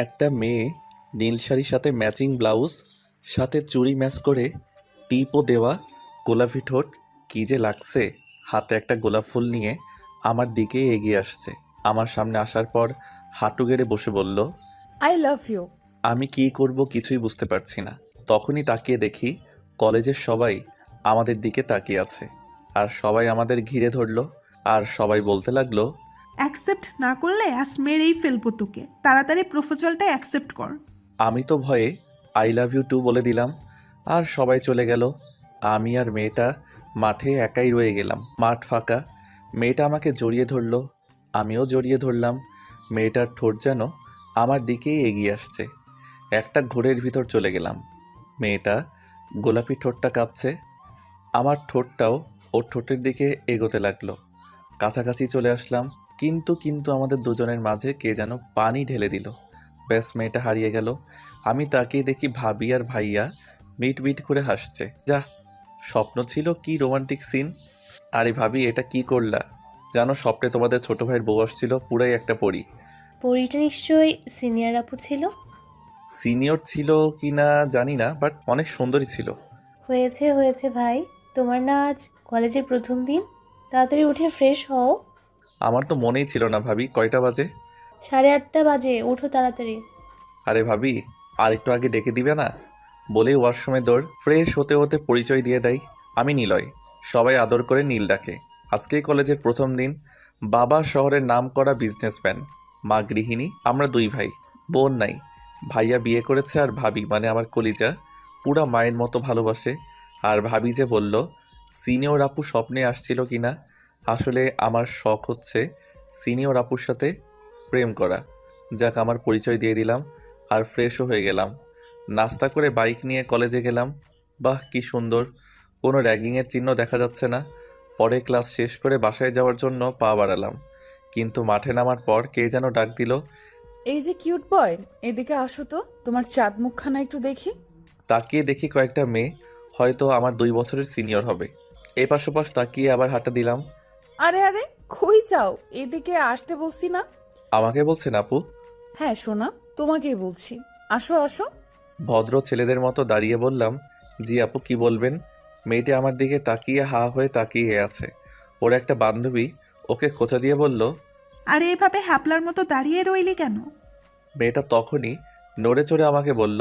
একটা মেয়ে নীল শাড়ির সাথে ম্যাচিং ব্লাউজ, সাথে চুড়ি ম্যাচ করে, টিপও দেওয়া, গোলাপি ঠোঁট, কী যে লাগছে। হাতে একটা গোলাপ ফুল নিয়ে আমার দিকে এগিয়ে আসছে। আমার সামনে আসার পর হাঁটু গেড়ে বসে বলল, আই লাভ ইউ। আমি কী করব কিছুই বুঝতে পারছি না। তখনই তাকিয়ে দেখি কলেজের সবাই আমাদের দিকে তাকিয়ে আছে, আর সবাই আমাদের ঘিরে ধরলো, আর সবাই বলতে লাগলো, অ্যাকসেপ্ট না করলে আজ মেরেই ফেলবো তোকে, তাড়াতাড়ি প্রপোজালটা অ্যাকসেপ্ট কর। আমি তো ভয়ে আই লাভ ইউ টু বলে দিলাম, আর সবাই চলে গেল। আমি আর মেয়েটা মাঠে একাই রয়ে গেলাম। মাঠ ফাঁকা। মেয়েটা আমাকে জড়িয়ে ধরলো, আমিও জড়িয়ে ধরলাম। মেয়েটার ঠোঁট যেন আমার দিকেই এগিয়ে আসছে। একটা ঘোরের ভিতর চলে গেলাম। মেয়েটা গোলাপি ঠোঁটটা কাঁপছে, আমার ঠোঁটটাও ওর ঠোঁটের দিকে এগোতে লাগলো। কাছাকাছি চলে আসলাম, কিন্তু আমাদের দুজনের মাঝে কে যেন পানি ঢেলে দিল। ব্যাস, মেয়েটা হারিয়ে গেল। আমি তাকিয়ে দেখি ভাবি আর ভাইয়া মিট মিট করে হাসছে। যা, স্বপ্ন ছিল কি রোমান্টিক সিন। আরে ভাবি, এটা কি করলা? জানো, স্বপ্নে তোমাদের ছোট ভাইয়ের বউ আসছিল, পুরাই একটা পরী। পরীটা নিশ্চয়ই সিনিয়র আপু ছিল। সিনিয়র ছিল কি না জানি না, বাট অনেক সুন্দরী ছিল। হয়েছে হয়েছে ভাই, তোমার না আজ কলেজের প্রথম দিন? তাড়াতাড়ি উঠে ফ্রেশ হও। আমার তো মনেই ছিল না ভাবি, কয়টা বাজে? 8:30 বাজে, ওঠো তাড়াতাড়ি। আরে ভাবি, আর একটু আগে ডেকে দিবে না? বলেই ওয়াশরুমে দৌড়। ফ্রেশ হতে হতে পরিচয় দিয়ে দেয়, আমি নিলয়। সবাই আদর করে নীল ডাকে। আজকেই কলেজের প্রথম দিন। বাবা শহরের নামকরা বিজনেসম্যান, মা গৃহিণী, আমরা দুই ভাই। বোন নাই। ভাইয়া বিয়ে করেছে, আর ভাবি মানে আমার কলিজা পুরা মায়ের মতো ভালোবাসে। আর ভাবি যে বলল সিনিয়র আপু স্বপ্নে আসছিল কিনা, আসলে আমার শখ হচ্ছে সিনিয়র আপুর সাথে প্রেম করা। যাক, আমার পরিচয় দিয়ে দিলাম আর ফ্রেশও হয়ে গেলাম। নাস্তা করে বাইক নিয়ে কলেজে গেলাম। বাহ, কি সুন্দর, কোনো র্যাগিংয়ের চিহ্ন দেখা যাচ্ছে না। পরে ক্লাস শেষ করে বাসায় যাওয়ার জন্য পা বাড়ালাম, কিন্তু মাঠে নামার পর কে যেন ডাক দিল। এই যে কিউট বয়, এদিকে আসো তো, তোমার চাঁদ মুখখানা একটু দেখি। তাকিয়ে দেখি কয়েকটা মেয়ে, হয়তো আমার 2 বছরের সিনিয়র হবে। এপাশ ওপাশ তাকিয়ে আবার হাঁটা দিলাম। আরে আরে, কই যাও? এদিকে আসতে বলছি না? আমাকে বলছেন আপু? হ্যাঁ সোনা, তোমাকেই বলছি, আসো আসো। ভদ্র ছেলেদের মতো দাঁড়িয়ে বললাম, জি আপু, কি বলবেন? মেয়েটি আমার দিকে তাকিয়ে হা হয়ে তাকিয়ে আছে। ওর একটা বান্ধবী ওকে খোঁচা দিয়ে বলল, আরে এভাবে হ্যাপলার মতো দাঁড়িয়ে রইলি কেন? মেয়েটা তখনই নড়ে চড়ে আমাকে বলল,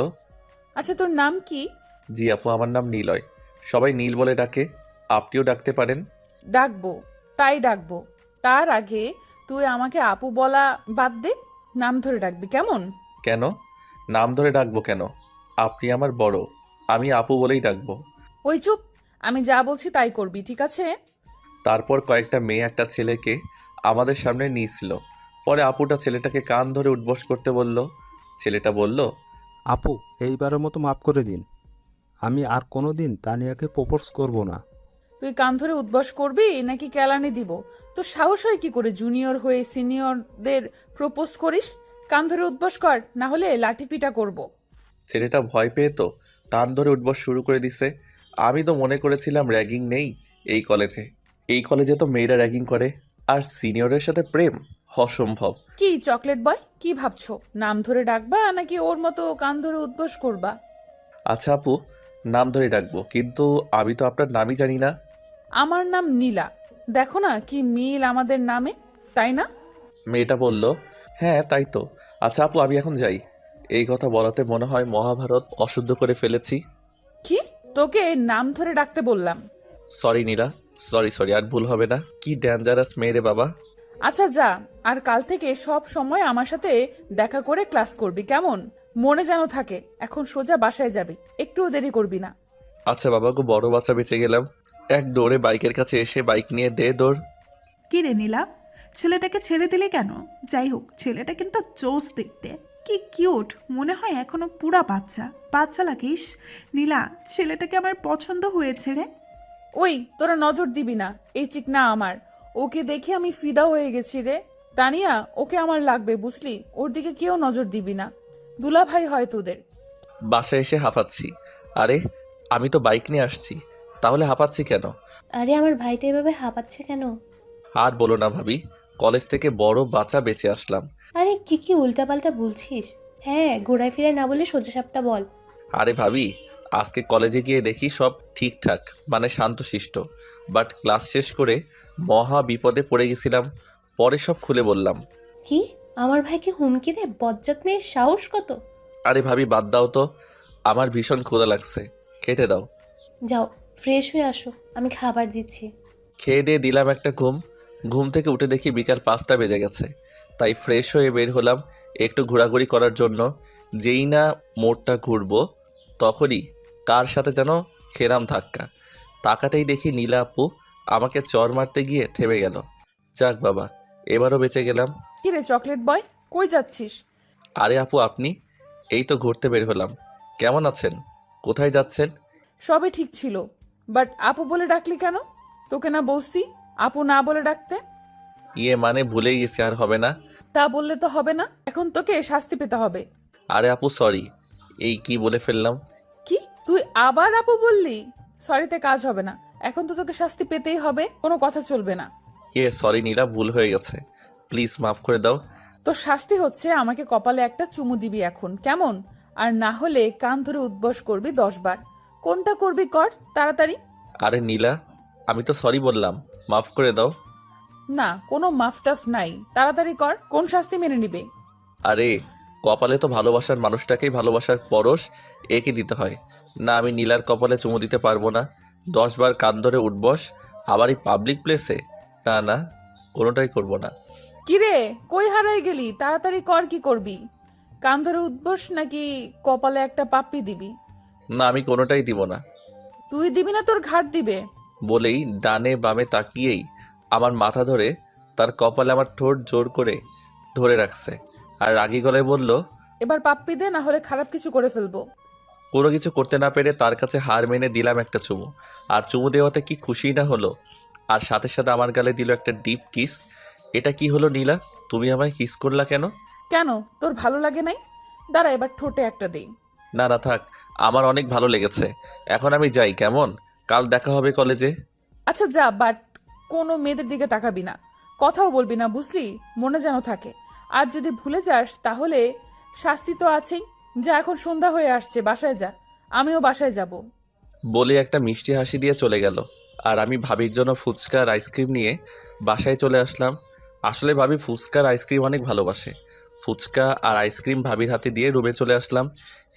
আচ্ছা তোর নাম কি? জি আপু, আমার নাম নীলয়। সবাই নীল বলে ডাকে, আপনিও ডাকতে পারেন। ডাকবো, তাই ডাকবো। তার আগে তুই আমাকে আপু বলা বাদ দে, নাম ধরে ডাকবি কেমন? কেন? নাম ধরে ডাকবো কেন? আপনি আমার বড়, আমি আপু বলেই ডাকবো। ওই চুপ, আমি যা বলছি তাই করবি, ঠিক আছে? তারপর কয়েকটা মেয়ে একটা ছেলেকে আমাদের সামনে নিয়েছিল। পরে আপুটা ছেলেটাকে কান ধরে উঠবস করতে বলল। ছেলেটা বলল, আপু, এইবারের মতো মাফ করে দিন। আমি আর কোনো দিন তানিয়াকে প্রপোজ করব না। তুই কান ধরে উদ্বাস করবি নাকি কেলানি দিব? তো সাহস হয় কি করে জুনিয়র হয়ে সিনিয়রদের প্রপোজ করিস? কান ধরে উদ্বাস কর, না হলে লাঠি পিটা করব। ছেলেটা ভয় পেয়ে তো কান ধরে উঠবস শুরু করে দিছে। আমি তো মনে করেছিলাম র্যাগিং নেই এই কলেজে। এই কলেজে তো মেয়েরা র্যাগিং করে, আর সিনিয়রের সাথে প্রেম অসম্ভব। কি চকলেট বয়, কি ভাবছো? নাম ধরে ডাকবা নাকি ওর মতো কান ধরে উদ্বাস করবা? আচ্ছা আপু, নাম ধরে ডাকবো, কিন্তু আমি তো আপনার নামই জানি না। আমার নাম নীলা। দেখো না কি মিল আমাদের নামে, তাই না? মেয়েটা বলল, হ্যাঁ তাই তো। আচ্ছা আপু, আমি এখন যাই। এই কথা বলাতে মনে হয় মহাভারত অশুদ্ধ করে ফেলেছি। কি? তোকে নাম ধরে ডাকতে বললাম। সরি নীলা, সরি, আর ভুল হবে না। কি ডেঞ্জারাস মেয়ে রে বাবা। আচ্ছা যা, আর কাল থেকে সব সময় আমার সাথে দেখা করে ক্লাস করবি কেমন? মনে যেন থাকে। এখন সোজা বাসায় যাবি, একটুও দেরি করবি না। আচ্ছা বাবা গো, বড় বাচ্চা বেঁচে গেলাম। এক দৌড়ে বাইকের কাছে এসে বাইক নিয়ে দে দৌড়। কি রে নীলা, ছেলেটাকে ছেড়ে দিলি কেন? যাই হোক, ছেলেটা কিন্তু জোস দেখতে, কি কিউট, মনে হয় এখনো পুরা বাচ্চা বাচ্চা লাগিস। নীলা, ছেলেটাকে আমার পছন্দ হয়েছে রে। ওই তোরা নজর দিবি না, এই চিকনা আমার। ওকে দেখে আমি ফিদা হয়ে গেছি রে। তানিয়া, ওকে আমার লাগবে বুঝলি, ওর দিকে কেউ নজর দিবি না। দুলা ভাই হয় তোদের। বাসায় এসে হাঁপাচ্ছি। আরে, আমি তো বাইক নিয়ে আসছি, তাহলে হাঁপাচ্ছি কেন? আরে আমার ভাইটা এভাবে হাঁপাচ্ছে কেন? আর বলো না ভাবি, কলেজ থেকে বড় বাচ্চা বেঁচে আসলাম। আরে কি কি উল্টাপাল্টা বলছিস? হ্যাঁ, ঘোরায় ফিরায় না বলে সোজাসাপটা বল। আরে ভাবি, আজকে কলেজে গিয়ে দেখি সব ঠিকঠাক, মানে শান্তশিষ্ট। বাট ক্লাস শেষ করে মহা বিপদে পড়ে গেছিলাম। পরে সব খুলে বললাম। কি? আমার ভাইকে হুমকি দে? বজ্জাত মেয়ের সাহস কত! আরে ভাবি বাদ দাও তো, আমার ভীষণ ক্ষুধা লাগছে, খেতে দাও। যাও, ফ্রেশ হয়ে আসো, আমি খাবার দিচ্ছি। খেয়ে দিয়ে দিলাম একটা ঘুম। ঘুম থেকে উঠে দেখি বিকাল 5টা বেজে গেছে। তাই ফ্রেশ হয়ে বের হলাম একটু ঘোরাঘুরি করার জন্য। যেই না মোড়টা ঘুরবো তখনই কার সাথে যেন খেলাম ধাক্কা। তাকাতেই দেখি নীলা আপু আমাকে চর মারতে গিয়ে থেমে গেল। যাক বাবা, এবারও বেঁচে গেলাম। কিরে চকলেট বয়, কই যাচ্ছিস? আরে আপু আপনি? এই তো ঘুরতে বের হলাম। কেমন আছেন? কোথায় যাচ্ছেন? সবই ঠিক ছিল, বাট আপু বলে ডাকলি কেন? তোকে না বলছি আপু না বলে ডাকতে? ইয়ে মানে ভুলেই গেছি, আর হবে না। তা বললে তো হবে না, এখন তোকে শাস্তি পেতে হবে। আরে আপু সরি, এই কি বলে ফেললাম। কি তুই আবার আপু বললি? সরিতে কাজ হবে না, এখন তো তোকে শাস্তি পেতেই হবে, কোনো কথা চলবে না। ইয়ে সরি নীলা, ভুল হয়ে গেছে, প্লিজ মাফ করে দাও। তোর শাস্তি হচ্ছে আমাকে কপালে একটা চুমু দিবি এখন, কেমন? আর না হলে কান ধরে উদ্বস করবি 10 বার। কোনটা করবি কর তাড়াতাড়ি। আরে নীলা, আমি তো সরি বললাম, মাফ করে দাও। না, কোনো মাফটাফ নাই, তাড়াতাড়ি কর। কোন শাস্তি মেনে নিবে? আরে কপালে তো ভালোবাসার মানুষটাকেই ভালোবাসার পরশ এঁকে দিতে হয় না। আমি নীলার কপালে চুমু দিতে পারবো না। 10 বার কান ধরে উঠবস, আবার এই পাবলিক প্লেসে? না না, কোনোটাই করবো না। কিরে কই হারাই গেলি? তাড়াতাড়ি কর, কি করবি? কান ধরে উঠবস নাকি কপালে একটা পাপ্পি দিবি? না, আমি কোনোটাই দিব না। তুই দিবি না, তোর ঘাট দিবে। বলেই ডানে বামে তাকিয়েই আমার মাথা ধরে তার কপালে আমার ঠোঁট জোর করে ধরে রাখছে, আর রাগী গলায় বলল, এবার পাপ্পি দে, না হলে খারাপ কিছু করে ফেলবো। কোনো কিছু করতে না পেরে তার কাছে হার মেনে দিলাম একটা চুমু। আর চুমু দেওয়াতে কি খুশি না হলো, আর সাথে সাথে আমার গালে দিল একটা ডিপ কিস। এটা কি হলো নীলা, তুমি আমায় কিস করলা কেন? কেন, তোর ভালো লাগে নাই? দাঁড়া, এবার ঠোঁটে একটা দেই। না না থাক, আমার অনেক ভালো লেগেছে। এখন আমি যাই, কেমন? কাল দেখা হবে কলেজে। আচ্ছা যা, বাট কোনো মেয়েদের দিকে তাকাবি না, কথাও বলবি না, বুঝলি? মনে যেন থাকে। আর যদি ভুলে যাস তাহলে শাস্তি তো আছেই। যা, এখন সন্ধ্যা হয়ে আসছে, বাসায় যা। আমিও বাসায় যাব। বলে একটা মিষ্টি হাসি দিয়ে চলে গেল। আর আমি ভাবির জন্য ফুচকা আর আইসক্রিম নিয়ে বাসায় চলে আসলাম। আসলে ভাবি ফুচকা আর আইসক্রিম অনেক ভালোবাসে। ফুচকা আর আইসক্রিম ভাবির হাতে দিয়ে রুমে চলে আসলাম।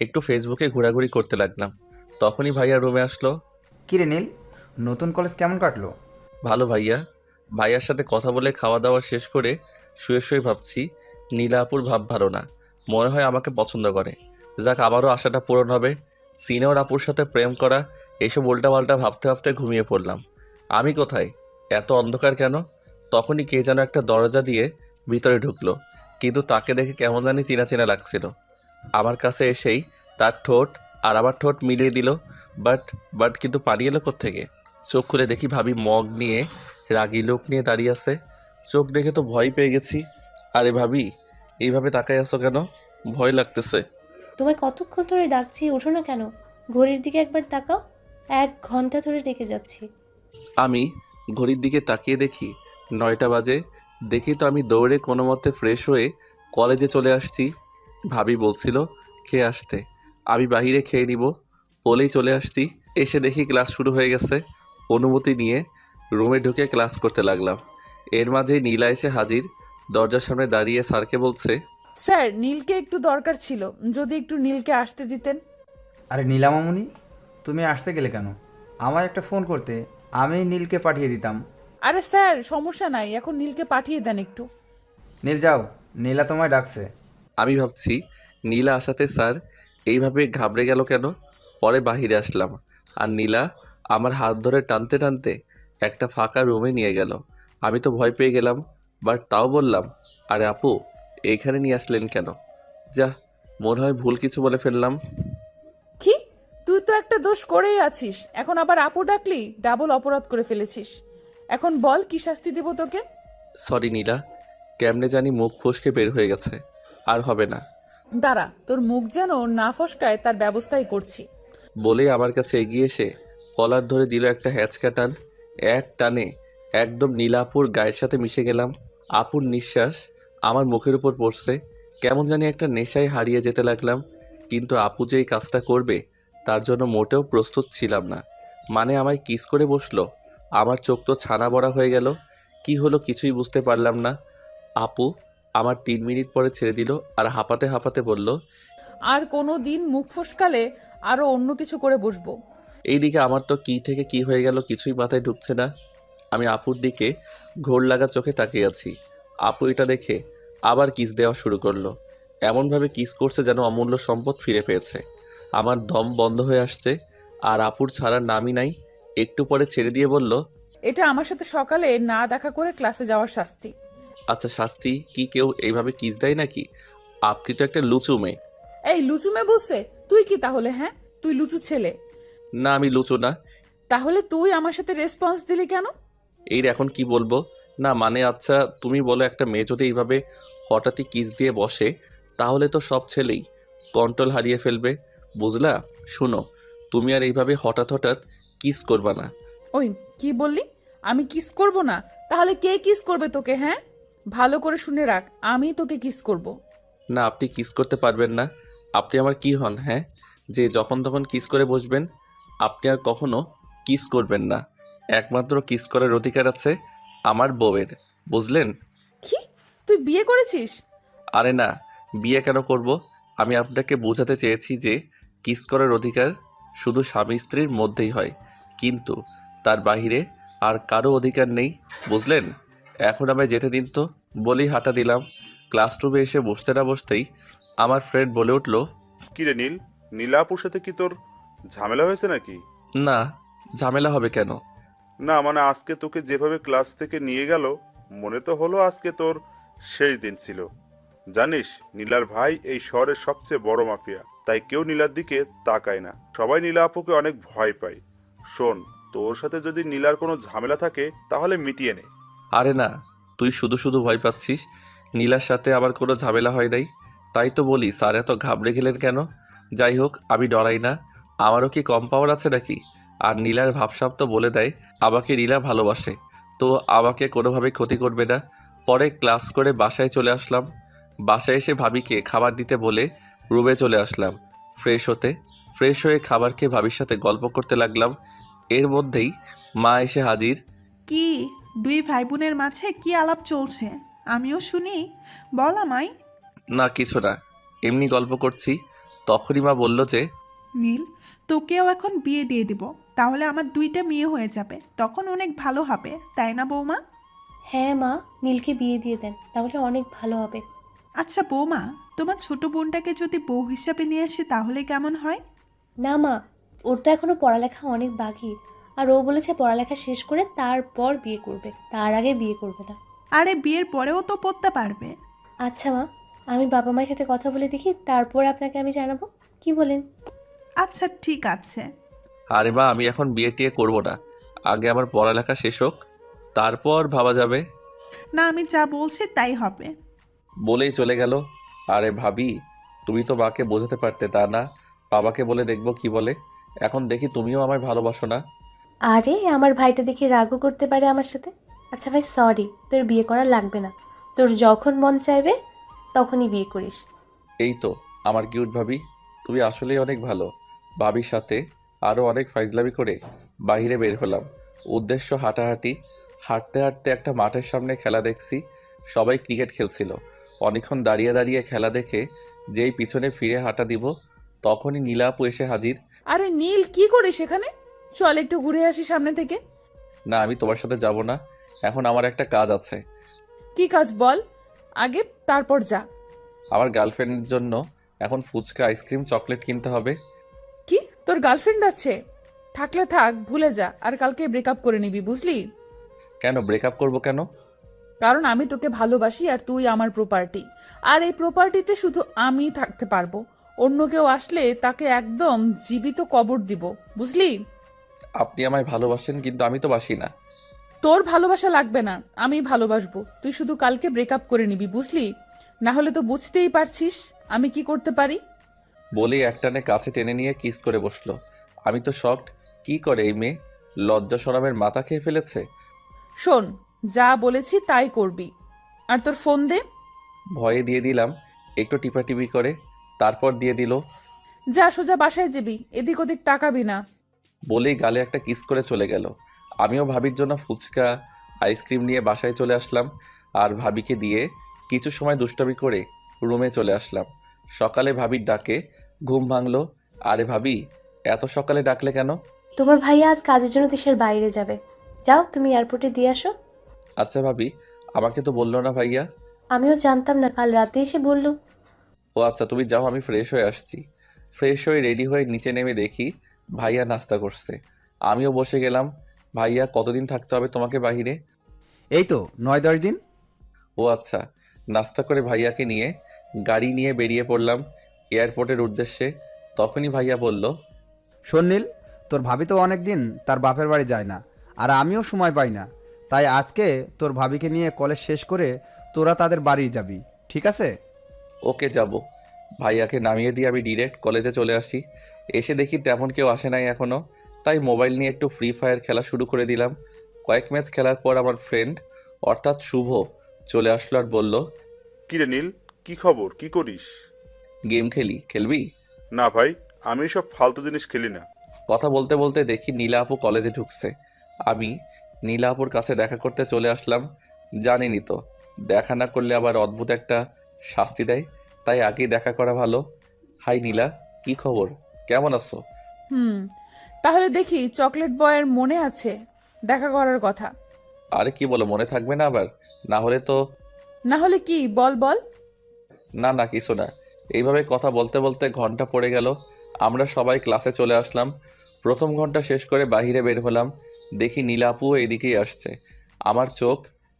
একটু ফেসবুকে ঘোরাঘুরি করতে লাগলাম। তখনই ভাইয়া রুমে আসলো। কিরে নীল, নতুন কলেজ কেমন কাটলো? ভালো ভাইয়া। ভাইয়ার সাথে কথা বলে খাওয়া দাওয়া শেষ করে শুয়ে শুয়ে ভাবছি নীলা আপুর ভাব ভালো না, মনে হয় আমাকে পছন্দ করে। যাক, আবারও আশাটা পূরণ হবে। সিনিয়র আপুর সাথে প্রেম করা, এসব উল্টাপাল্টা ভাবতে ভাবতে ঘুমিয়ে পড়লাম। আমি কোথায়? এত অন্ধকার কেন? তখনই কে যেন একটা দরজা দিয়ে ভিতরে ঢুকলো, কিন্তু তাকে দেখে কেমন জানি চেনা চেনা লাগছিল। আমার কাছে এসেই তার ঠোঁট আর আমার ঠোঁট মিলিয়ে দিল। বাট বাট কিন্তু পালিয়ে এলো কোত্থেকে? চোখ খুলে দেখি ভাবি মগ নিয়ে রাগী লোক নিয়ে দাঁড়িয়ে আছে। চোখ দেখে তো ভয় পেয়ে গেছি। আরে ভাবি, এইভাবে তাকাই আছো কেন? ভয় লাগতেছে। তোমায় কতক্ষণ ধরে ডাকছি, ওঠো না কেন? ঘড়ির দিকে একবার তাকাও, 1 ঘন্টা ধরে ডেকে যাচ্ছি। আমি ঘড়ির দিকে তাকিয়ে দেখি 9টা বাজে। দেখি তো আমি দৌড়ে কোনো মতে ফ্রেশ হয়ে কলেজে চলে আসছি। ভাবি বলছিল খেয়ে আসতে, আমি বাহিরে খেয়ে নিব বলেই চলে আসছি। এসে দেখি ক্লাস শুরু হয়ে গেছে। অনুমতি নিয়ে রুমে ঢুকে ক্লাস করতে লাগলাম। এর মাঝেই নীলা এসে হাজির। দরজার সামনে দাঁড়িয়ে স্যারকে বলছে, স্যার, নীলকে একটু দরকার ছিল, যদি একটু নীলকে আসতে দিতেন। আরে নীলা মামুনি, তুমি আসতে গেলে কেন? আমায় একটা ফোন করতে, আমি নীলকে পাঠিয়ে দিতাম। আরে স্যার, সমস্যা নাই, এখন নীলকে পাঠিয়ে দেন একটু। নীল যাও, নীলা তোমায় ডাকছে। আমি ভাবছি নীলা আসাতে স্যার এইভাবে ঘাবড়ে গেল কেন। পরে বাহিরে আসলাম, আর নীলা আমার হাত ধরে টানতে টানতে একটা ফাঁকা রুমে নিয়ে গেল। আমি তো ভয় পেয়ে গেলাম, বাট তাও বললাম, আরে আপু এইখানে নিয়ে আসলেন কেন? যা, মনে হয় ভুল কিছু বলে ফেললাম। কি? তুই তো একটা দোষ করেই আছিস, এখন আবার আপু ডাকলি, ডাবল অপরাধ করে ফেলেছিস। এখন বল কি শাস্তি দিব তোকে। সরি নীলা, কেমনে জানি মুখ ফসকে বের হয়ে গেছে, আর হবে না। দাঁড়া, তোর মুখ যেন না ফসকায় তার ব্যবস্থাই করছি। বলে আমার কাছে এগিয়ে এসে কলার ধরে দিল একটা হ্যাঁচকা টান। এক টানে একদম নীলা আপুর গায়ের সাথে মিশে গেলাম। আপুর নিঃশ্বাস আমার মুখের উপর পড়ছে। কেমন জানি একটা নেশায় হারিয়ে যেতে লাগলাম। কিন্তু আপু যে এই কাজটা করবে তার জন্য মোটেও প্রস্তুত ছিলাম না। মানে আমায় কিস করে বসলো। আমার চোখ তো ছানা বড়া হয়ে গেল। কি হলো কিছুই বুঝতে পারলাম না। আপু আমার 3 মিনিট পরে ছেড়ে দিল আর হাঁপাতে হাঁপাতে বলল, আর কোনো দিন মুখ ফসকালে আরো অন্য কিছু করে বসবো। এইদিকে আমার তো কি থেকে কি হয়ে গেল কিছুই মাথায় ঢুকছে না। আমি আপুর দিকে ঘোর লাগা চোখে তাকিয়ে আছি। আপু এটা দেখে আবার কিস দেওয়া শুরু করলো। এমনভাবে কিস করছে যেন অমূল্য সম্পদ ফিরে পেয়েছে। আমার দম বন্ধ হয়ে আসছে আর আপুর ছাড়ার নামই নাই। একটু পরে ছেড়ে দিয়ে বলল, এটা আমার সাথে সকালে না দেখা করে ক্লাসে যাওয়ার শাস্তি। আচ্ছা শাস্তি কি কেউ এইভাবে কিস দেয় নাকি? আপনি তো একটা লুচু মেয়ে। এই লুচুমে বসে তুই কি তাহলে? হ্যাঁ, তুই লুচু ছেলে। না আমি লুচু না। তাহলে তুই আমার সাথে রেসপন্স দিলি কেন? এই এখন কি বলবো? না মানে আচ্ছা তুমি বলো, একটা মেয়ে যদি এইভাবে হঠাৎই কিস দিয়ে বসে তাহলে তো সব ছেলেই কন্ট্রোল হারিয়ে ফেলবে, বুঝলা? শুনো, তুমি আর এইভাবে হঠাৎ হঠাৎ কিস করবা না। ওই কি বললি? আমি কিস করব না? তাহলে কে কিস করবে তোকে? হ্যাঁ, ভালো করে শুনে রাখ, আমি তোকে কিস করব। না আপনি কিস করতে পারবেন না। আপনি আমার কি হন হ্যাঁ, যে যখন তখন কিস করে বসবেন? আপনি আর কখনো কিস করবেন না। একমাত্র কিস করার অধিকার আছে আমার বউয়ের, বুঝলেন? কি? তুই বিয়ে করেছিস? আরে না, বিয়ে কেন করব? আমি আপনাকে বোঝাতে চেয়েছি যে কিস করার অধিকার শুধু স্বামী স্ত্রীর মধ্যেই হয়, কিন্তু তার বাইরে আর কারো অধিকার নেই, বুঝলেন? এখন আমায় যেতে দিন তো, বলেই হাঁটা দিলাম। ক্লাসরুমে এসে বসতে না বসতেই আমার ফ্রেন্ড বলে উঠল, কিরে নীল, নীলা আপুর সাথে কি তোর ঝামেলা হয়েছে নাকি? না ঝামেলা হবে কেন? না মানে আজকে তোকে যেভাবে ক্লাস থেকে নিয়ে গেল, মনে তো হলো আজকে তোর শেষ দিন ছিল। জানিস নীলার ভাই এই শহরের সবচেয়ে বড় মাফিয়া, তাই কেউ নীলার দিকে তাকায় না, সবাই নীলা আপুকে অনেক ভয় পায়। শোন, তোর সাথে যদি নীলার কোনো ঝামেলা থাকে তাহলে মিটিয়ে নে। আরে না, তুই শুধু শুধু ভয় পাচ্ছিস। নীলার সাথে আমার কোনো ঝামেলা হয় নাই, তাই তো বলি স্যার এত ঘাবড়ে গেলেন কেন? যাই হোক আমি ডরাই না, আমারও কি কম পাওয়ার আছে নাকি? আর নীলার ভাবসাব তো বলে দেয় আমাকে নীলা ভালোবাসে, তো আমাকে কোনোভাবে ক্ষতি করবে না। পরে ক্লাস করে বাসায় চলে আসলাম। বাসায় এসে ভাবিকে খাবার দিতে বলে রুমে চলে আসলাম ফ্রেশ হয়ে খাবার খেয়ে ভাবির সাথে গল্প করতে লাগলাম। এর মধ্যেই মা এসে হাজির। কি দুই ভাই বোনের মাঝে কি আলাপ চলছে? আমিও শুনি, বল আমায়। না কিছু না, এমনি গল্প করছি। তখনই মা বলল যে, নীল, তোকেও এখন বিয়ে দিয়ে দিব, তাহলে আমার দুইটা মেয়ে হয়ে যাবে, তখন অনেক ভালো হবে, তাই না বৌমা? হ্যাঁ মা, নীলকে বিয়ে দিয়ে দেন, তাহলে অনেক ভালো হবে। আচ্ছা বৌমা, তোমার ছোট বোনটাকে যদি বউ হিসাবে নিয়ে আসি তাহলে কেমন হয়? না মা, ওর তো এখনো পড়ালেখা অনেক বাকি, আর ও বলেছে পড়ালেখা শেষ করে তারপর বিয়ে করবে, তার আগে বিয়ে করবে না। আরে বিয়ের পরেও তো পড়তে পারবে। আচ্ছা মা, আমি বাবা মায়ের সাথে কথা বলে দেখি, তারপর আপনাকে আমি জানাবো, কি বলেন? আচ্ছা ঠিক আছে। আরে মা আমি এখন বিয়ে টিয়ে করবো না, আগে আমার পড়ালেখা শেষ হোক, তারপর ভাবা যাবে। না, আমি যা বলছি তাই হবে। বলেই চলে গেল। আরে ভাবি, তুমি তো মাকে বোঝাতে পারতে, তা না বাবাকে বলে দেখবো কি বলে। এখন দেখি তুমিও আমায় ভালোবাসো না। আরে আমার ভাইটা দেখি রাগও করতে পারে আমার সাথে। আচ্ছা ভাই সরি, তোর বিয়ে করা লাগবে না, তোর যখন মন চাইবে তখনই বিয়ে করিস। এই তো আমার কিউট ভাবি, তুমি আসলেই অনেক ভালো। ভাবির সাথে আরও অনেক ফাইজলামি করে বাইরে বের হলাম। উদ্দেশ্য হাঁটাহাঁটি। হাঁটতে হাঁটতে একটা মাঠের সামনে খেলা দেখছি, সবাই ক্রিকেট খেলছিল। অনেকক্ষণ দাঁড়িয়ে দাঁড়িয়ে খেলা দেখে যেই পিছনে ফিরে হাঁটা দিব তখনই নীলা আপু এসে হাজির। আরে নীল, কি করিস এখানে? চল একটু ঘুরে আসি সামনে থেকে। না আমি তোমার সাথে যাব না, এখন আমার একটা কাজ আছে। কি কাজ বল আগে, তারপর যা। আমার গার্লফ্রেন্ডের জন্য এখন ফুচকা, আইসক্রিম, চকলেট কিনতে হবে। কি, তোর গার্লফ্রেন্ড আছে? থাকলে থাক, ভুলে যা, আর কালকে ব্রেকআপ করে নিবি, বুঝলি? কেন ব্রেকআপ করবো কেন? কারণ আমি তোকে ভালোবাসি আর তুই আমার প্রপার্টি, আর এই প্রপার্টিতে শুধু আমিই থাকতে পারবো। অন্য কেউ আসলে তাকে একদম জীবিত কবর দিব, বুঝলি? আপনি আমায় ভালোবাসেন কিন্তু আমি তো বাসি না। তোর ভালোবাসা লাগবে না, আমি ভালোবাসবো। তুই শুধু কালকে ব্রেকআপ করে নিবি, বুঝলি? না হলে তো বুঝতেই পারছিস আমি কি করতে পারি। বলেই একটানে কাছে টেনে নিয়ে কিস করে বসলো। আমি তো শকড, কি করে এই মেয়ে? লজ্জা শরমের মাথা খেয়ে ফেলেছে। শোন, যা বলেছি তাই করবি, আর তোর ফোন দে। ভয়ে দিয়ে দিলাম। একটু টিপাটিপি করে তারপর দিয়ে দিল। যা সোজা বাসায় যাবি, এদিক ওদিক তাকাবি না। বলেই গালে একটা কিস করে চলে গেল। আমিও ভাবির জন্য ফুচকা আইসক্রিম নিয়ে বাসায় চলে আসলাম আর ভাবিকে দিয়ে কিছু সময় দুষ্টামি করে রুমে চলে আসলাম। সকালে ভাবির ডাকে ঘুম ভাঙলো। আরে ভাবি, এত সকালে ডাকলে কেন? তোমার ভাইয়া আজ কাজের জন্য দেশের বাইরে যাবে, যাও তুমি এয়ারপোর্টে দিয়ে আসো। আচ্ছা ভাবি, আমাকে তো বললো না ভাইয়া। আমিও জানতাম না, কাল রাতে এসে বললো। ও আচ্ছা, তুমি যাও, আমি ফ্রেশ হয়ে আসছি। ফ্রেশ হয়ে রেডি হয়ে নিচে নেমে দেখি ভাইয়া নাস্তা করছে। আমিও বসে গেলাম। ভাইয়া, কতদিন থাকতে হবে তোমাকে বাহিরে? এই তো 9-10 দিন। ও আচ্ছা। নাস্তা করে ভাইয়াকে নিয়ে গাড়ি নিয়ে বেরিয়ে পড়লাম এয়ারপোর্টের উদ্দেশ্যে। তখনই ভাইয়া বলল, শোন নীল, তোর ভাবি তো অনেক দিন তার বাপের বাড়ি যায় না, আর আমিও সময় পাই না। তাই আজকে তোর ভাবিকে নিয়ে কলেজ শেষ করে তোরা তাদের বাড়ি যাবি, ঠিক আছে? ওকে যাব। ভাইয়াকে নামিয়ে দিয়ে আমি ডিরেক্ট কলেজে চলে আসি। এসে দেখি তেমন কেউ আসে নাই এখনও। তাই মোবাইল নিয়ে একটু ফ্রি ফায়ার খেলা শুরু করে দিলাম। কয়েক ম্যাচ খেলার পর আমার ফ্রেন্ড অর্থাৎ শুভ চলে আসলো আর বলল, কিরে নীল, কি খবর, কি করিস? গেম খেলবি? না ভাই, আমি সব ফালতু জিনিস খেলি না। কথা বলতে বলতে দেখি নীলা আপু কলেজে ঢুকছে। আমি নীলা আপুর কাছে দেখা করতে চলে আসলাম। জানিনি তো, দেখা না করলে আবার অদ্ভুত একটা শাস্তি দেয়, তাই আগেই দেখা করা ভালো। হাই নীলা, কি খবর, কেমন আছো? তাহলে দেখি চকলেট বয়ের মনে আছে দেখা করার কথা। আরে কি বলো, মনে থাকবে না আবার? না হলে তো। না হলে কি, বল বল। না না, কিছু না। এইভাবে কথা বলতে বলতে ঘন্টা পড়ে গেল। আমরা সবাই ক্লাসে চলে আসলাম। প্রথম ঘন্টা শেষ করে বাইরে বের হলাম। দেখি নীলা আপুও এদিকেই আসছে। আমার চোখ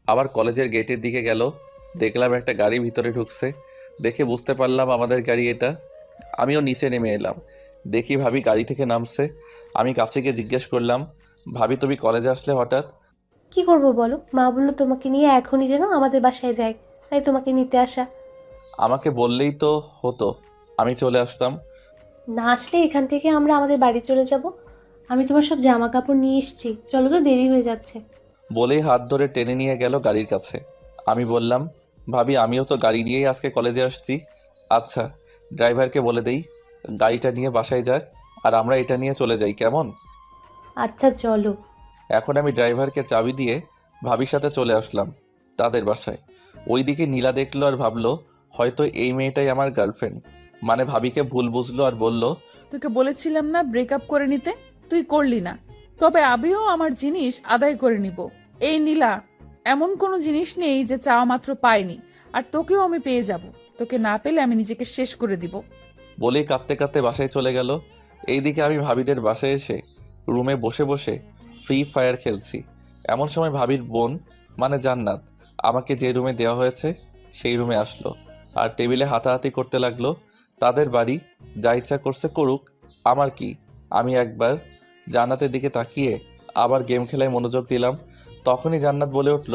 আবার কলেজের গেটের দিকে গেল। দেখলাম একটা গাড়ি ভিতরে ঢুকছে। দেখে বুঝতে পারলাম আমাদের গাড়ি এটা। আমিও নিচে নেমে এলাম। দেখি ভাবি গাড়ি থেকে নামছে। আমি কাছে গিয়ে জিজ্ঞেস করলাম, ভাবি তুমি কলেজে আসলে হঠাৎ? কি করব বলো, মা বললো তোমাকে নিয়ে এখনই যেন আমাদের বাসায় যায়, তাই তোমাকে নিতে আসা। আমাকে বললেই তো হতো, আমি চলে আসতাম। না আসলে এখান থেকে আমরা আমাদের বাড়ি চলে যাব। আমি তোমার সব জামা কাপড় নিয়ে এসেছি, চলো তো দেরি হয়ে যাচ্ছে। বলেই হাত ধরে টেনে নিয়ে গেল গাড়ির কাছে। আমি বললাম, ভাবি আমিও তো গাড়ি নিয়েই আজকে কলেজে আসছি। আচ্ছা, ড্রাইভারকে বলে দেই গাড়িটা নিয়ে বাসায় যাক, আর আমরা এটা নিয়ে চলে যাই, কেমন? আচ্ছা চলো। এখন আমি ড্রাইভারকে চাবি দিয়ে ভাবির সাথে চলে আসলাম তাদের বাসায়। ওইদিকে নীলা দেখলো আর ভাবলো হয়তো এই মেয়েটাই আমার গার্লফ্রেন্ড। মানে ভাবিকে ভুল বুঝলো আর বলল, তোকে বলেছিলাম না ব্রেকআপ করে নিতে, তুই করলি না। তবে আমিও আমার জিনিস আদায় করে নিব। এই নীলা, এমন কোনো জিনিস নেই যে চাওয়া মাত্র পাইনি, আর তোকেও আমি পেয়ে যাব। তোকে না পেলে আমি নিজেকে শেষ করে দিব। বলেই কাঁদতে কাঁদতে বাসায় চলে গেল। এইদিকে আমি ভাবিদের বাসায় এসে রুমে বসে বসে ফ্রি ফায়ার খেলছি। এমন সময় ভাবির বোন মানে জান্নাত আমাকে যে রুমে দেওয়া হয়েছে সেই রুমে আসলো আর টেবিলে হাতাহাতি করতে লাগলো। তাদের বাড়ি, যা ইচ্ছা করছে করুক, আমার কি। আমি একবার জান্নাতের দিকে তাকিয়ে আবার গেম খেলায় মনোযোগ দিলাম। তখনই জান্নাত বলে উঠল,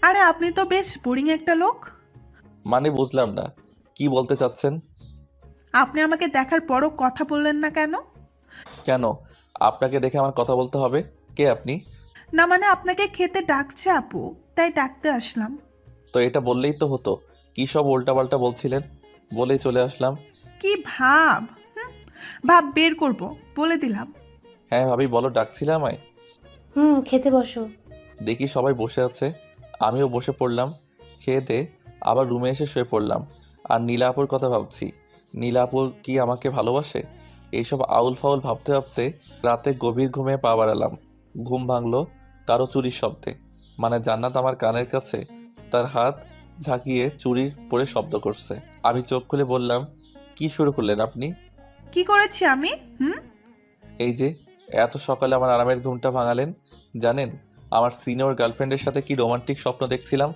আরে আপনি তো বেশ বোরিং একটা লোক। মানে বুঝলাম না, কি বলতে চাচ্ছেন? আপনি আমাকে দেখার পরও কথা বললেন না কেন? কেন আপনাকে দেখে আমার কথা বলতে হবে? কে আপনি? না মানে আপনাকে খেতে ডাকছে আপু, তাই ডাকতে আসলাম। তো এটা বললেই তো হতো, কী সব উল্টাপাল্টা বলছিলেন। বলেই চলে আসলাম। কি ভাব, ভাব বের করব বলে দিলাম। হ্যাঁ ভাবি বলো, ডাকছিলে আমায়? খেতে বসো। দেখি সবাই বসে আছে, আমিও বসে পড়লাম। খেয়ে দে আবার রুমে এসে শুয়ে পড়লাম। আর নীলা আপুর কথা ভাবছি। নীলা আপু কি আমাকে ভালোবাসে? এইসব আউল ফাউল ভাবতে ভাবতে রাতে গভীর ঘুমে পা বাড়ালাম। ঘুম ভাঙলো কারো চুরির শব্দে। মানে জান্নাত আমার কানের কাছে তার হাত ঝাঁকিয়ে চুরির পরে শব্দ করছে। আমি চোখ খুলে বললাম, কি শুরু করলেন আপনি? কি করেছি আমি? এই যে এত সকালে আমার আরামের ঘুমটা ভাঙালেন। জানেন আমার সিনিয়র গার্লফ্রেন্ডের সাথে কি রোমান্টিক স্বপ্ন দেখছিলাম।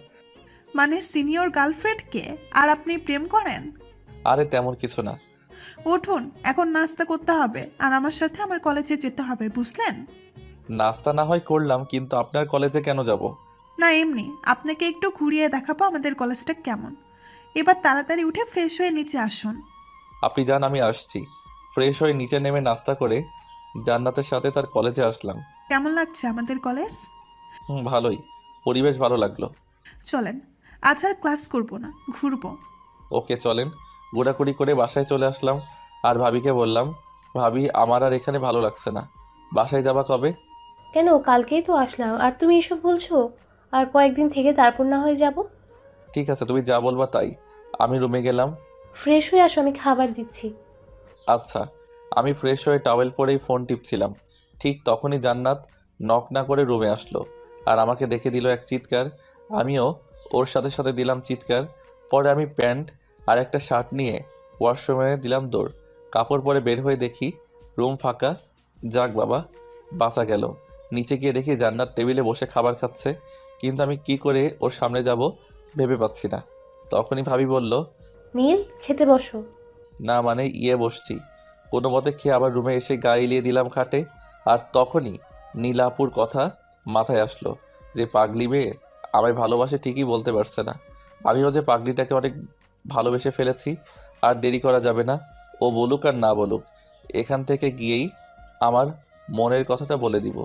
মানে সিনিয়র গার্লফ্রেন্ডকে আর আপনি প্রেম করেন? আরে তেমন কিছু না। উঠুন, এখন নাস্তা করতে হবে আর আমার সাথে আমার কলেজে যেতে হবে, বুঝলেন? নাস্তা না হয় করলাম, কিন্তু আপনার কলেজে কেন যাব? না এমনি আপনাকে একটু ঘুরিয়ে দেখাবো আমাদের কলেজটা কেমন। এবার তাড়াতাড়ি উঠে ফ্রেশ হয়ে নিচে আসুন। আপনি যান, আমি আসছি। ফ্রেশ হয়ে নিচে নেমে নাস্তা করে জান্নাতের সাথে তার কলেজে আসলাম। কেমন লাগছে আমাদের কলেজ? ভালোই, পরিবেশ ভালো লাগলো। চলেন, আজ আর ক্লাস করবো না, ঘুরবো। ওকে চলেন। ঘোরাঘুরি করে বাসায় চলে আসলাম আর ভাবিকে বললাম, ভাবি আমার আর এখানে ভালো লাগছে না, বাসায় যাবা কবে? কেন, কালকেই তো আসলাম আর তুমি এসব বলছো? আর কয়েকদিন থেকে তারপর না হয়ে যাব। ঠিক আছে, তুমি যা বলবা তাই। আমি রুমে গেলাম। ফ্রেশ হয়ে আসো, আমি খাবার দিচ্ছি। আচ্ছা। আমি ফ্রেশ হয়ে টাওয়েল পরেই ফোন টিপছিলাম, ঠিক তখনই জান্নাত নক না করে রুমে আসলো আর আমাকে দেখে দিল এক চিৎকার। আমিও ওর সাথে সাথে দিলাম চিৎকার। পরে আমি প্যান্ট আর একটা শার্ট নিয়ে ওয়াশরুমে দিলাম দৌড়। কাপড় পরে বের হয়ে দেখি রুম ফাঁকা। যাক বাবা, বাঁচা গেল। নিচে গিয়ে দেখি জান্নাত টেবিলে বসে খাবার খাচ্ছে, কিন্তু আমি কি করে ওর সামনে যাব ভেবে পাচ্ছি না। তখনই ভাবি বলল, নীল, খেতে বসো। না মানে বসছি। কোনো মতে খেয়ে আবার রুমে এসে গা এলিয়ে দিলাম খাটে। আর তখনই নীলাপুর কথা মাথায় আসলো, যে পাগলি মেয়ে আমায় ভালোবাসে ঠিকই বলতে পারছে না। আমিও যে পাগলিটাকে অনেক ভালোবেসে ফেলেছি। আর দেরি করা যাবে না, ও বলুক আর না বলুক, এখান থেকে গিয়েই আমার মনের কথাটা বলে দিব।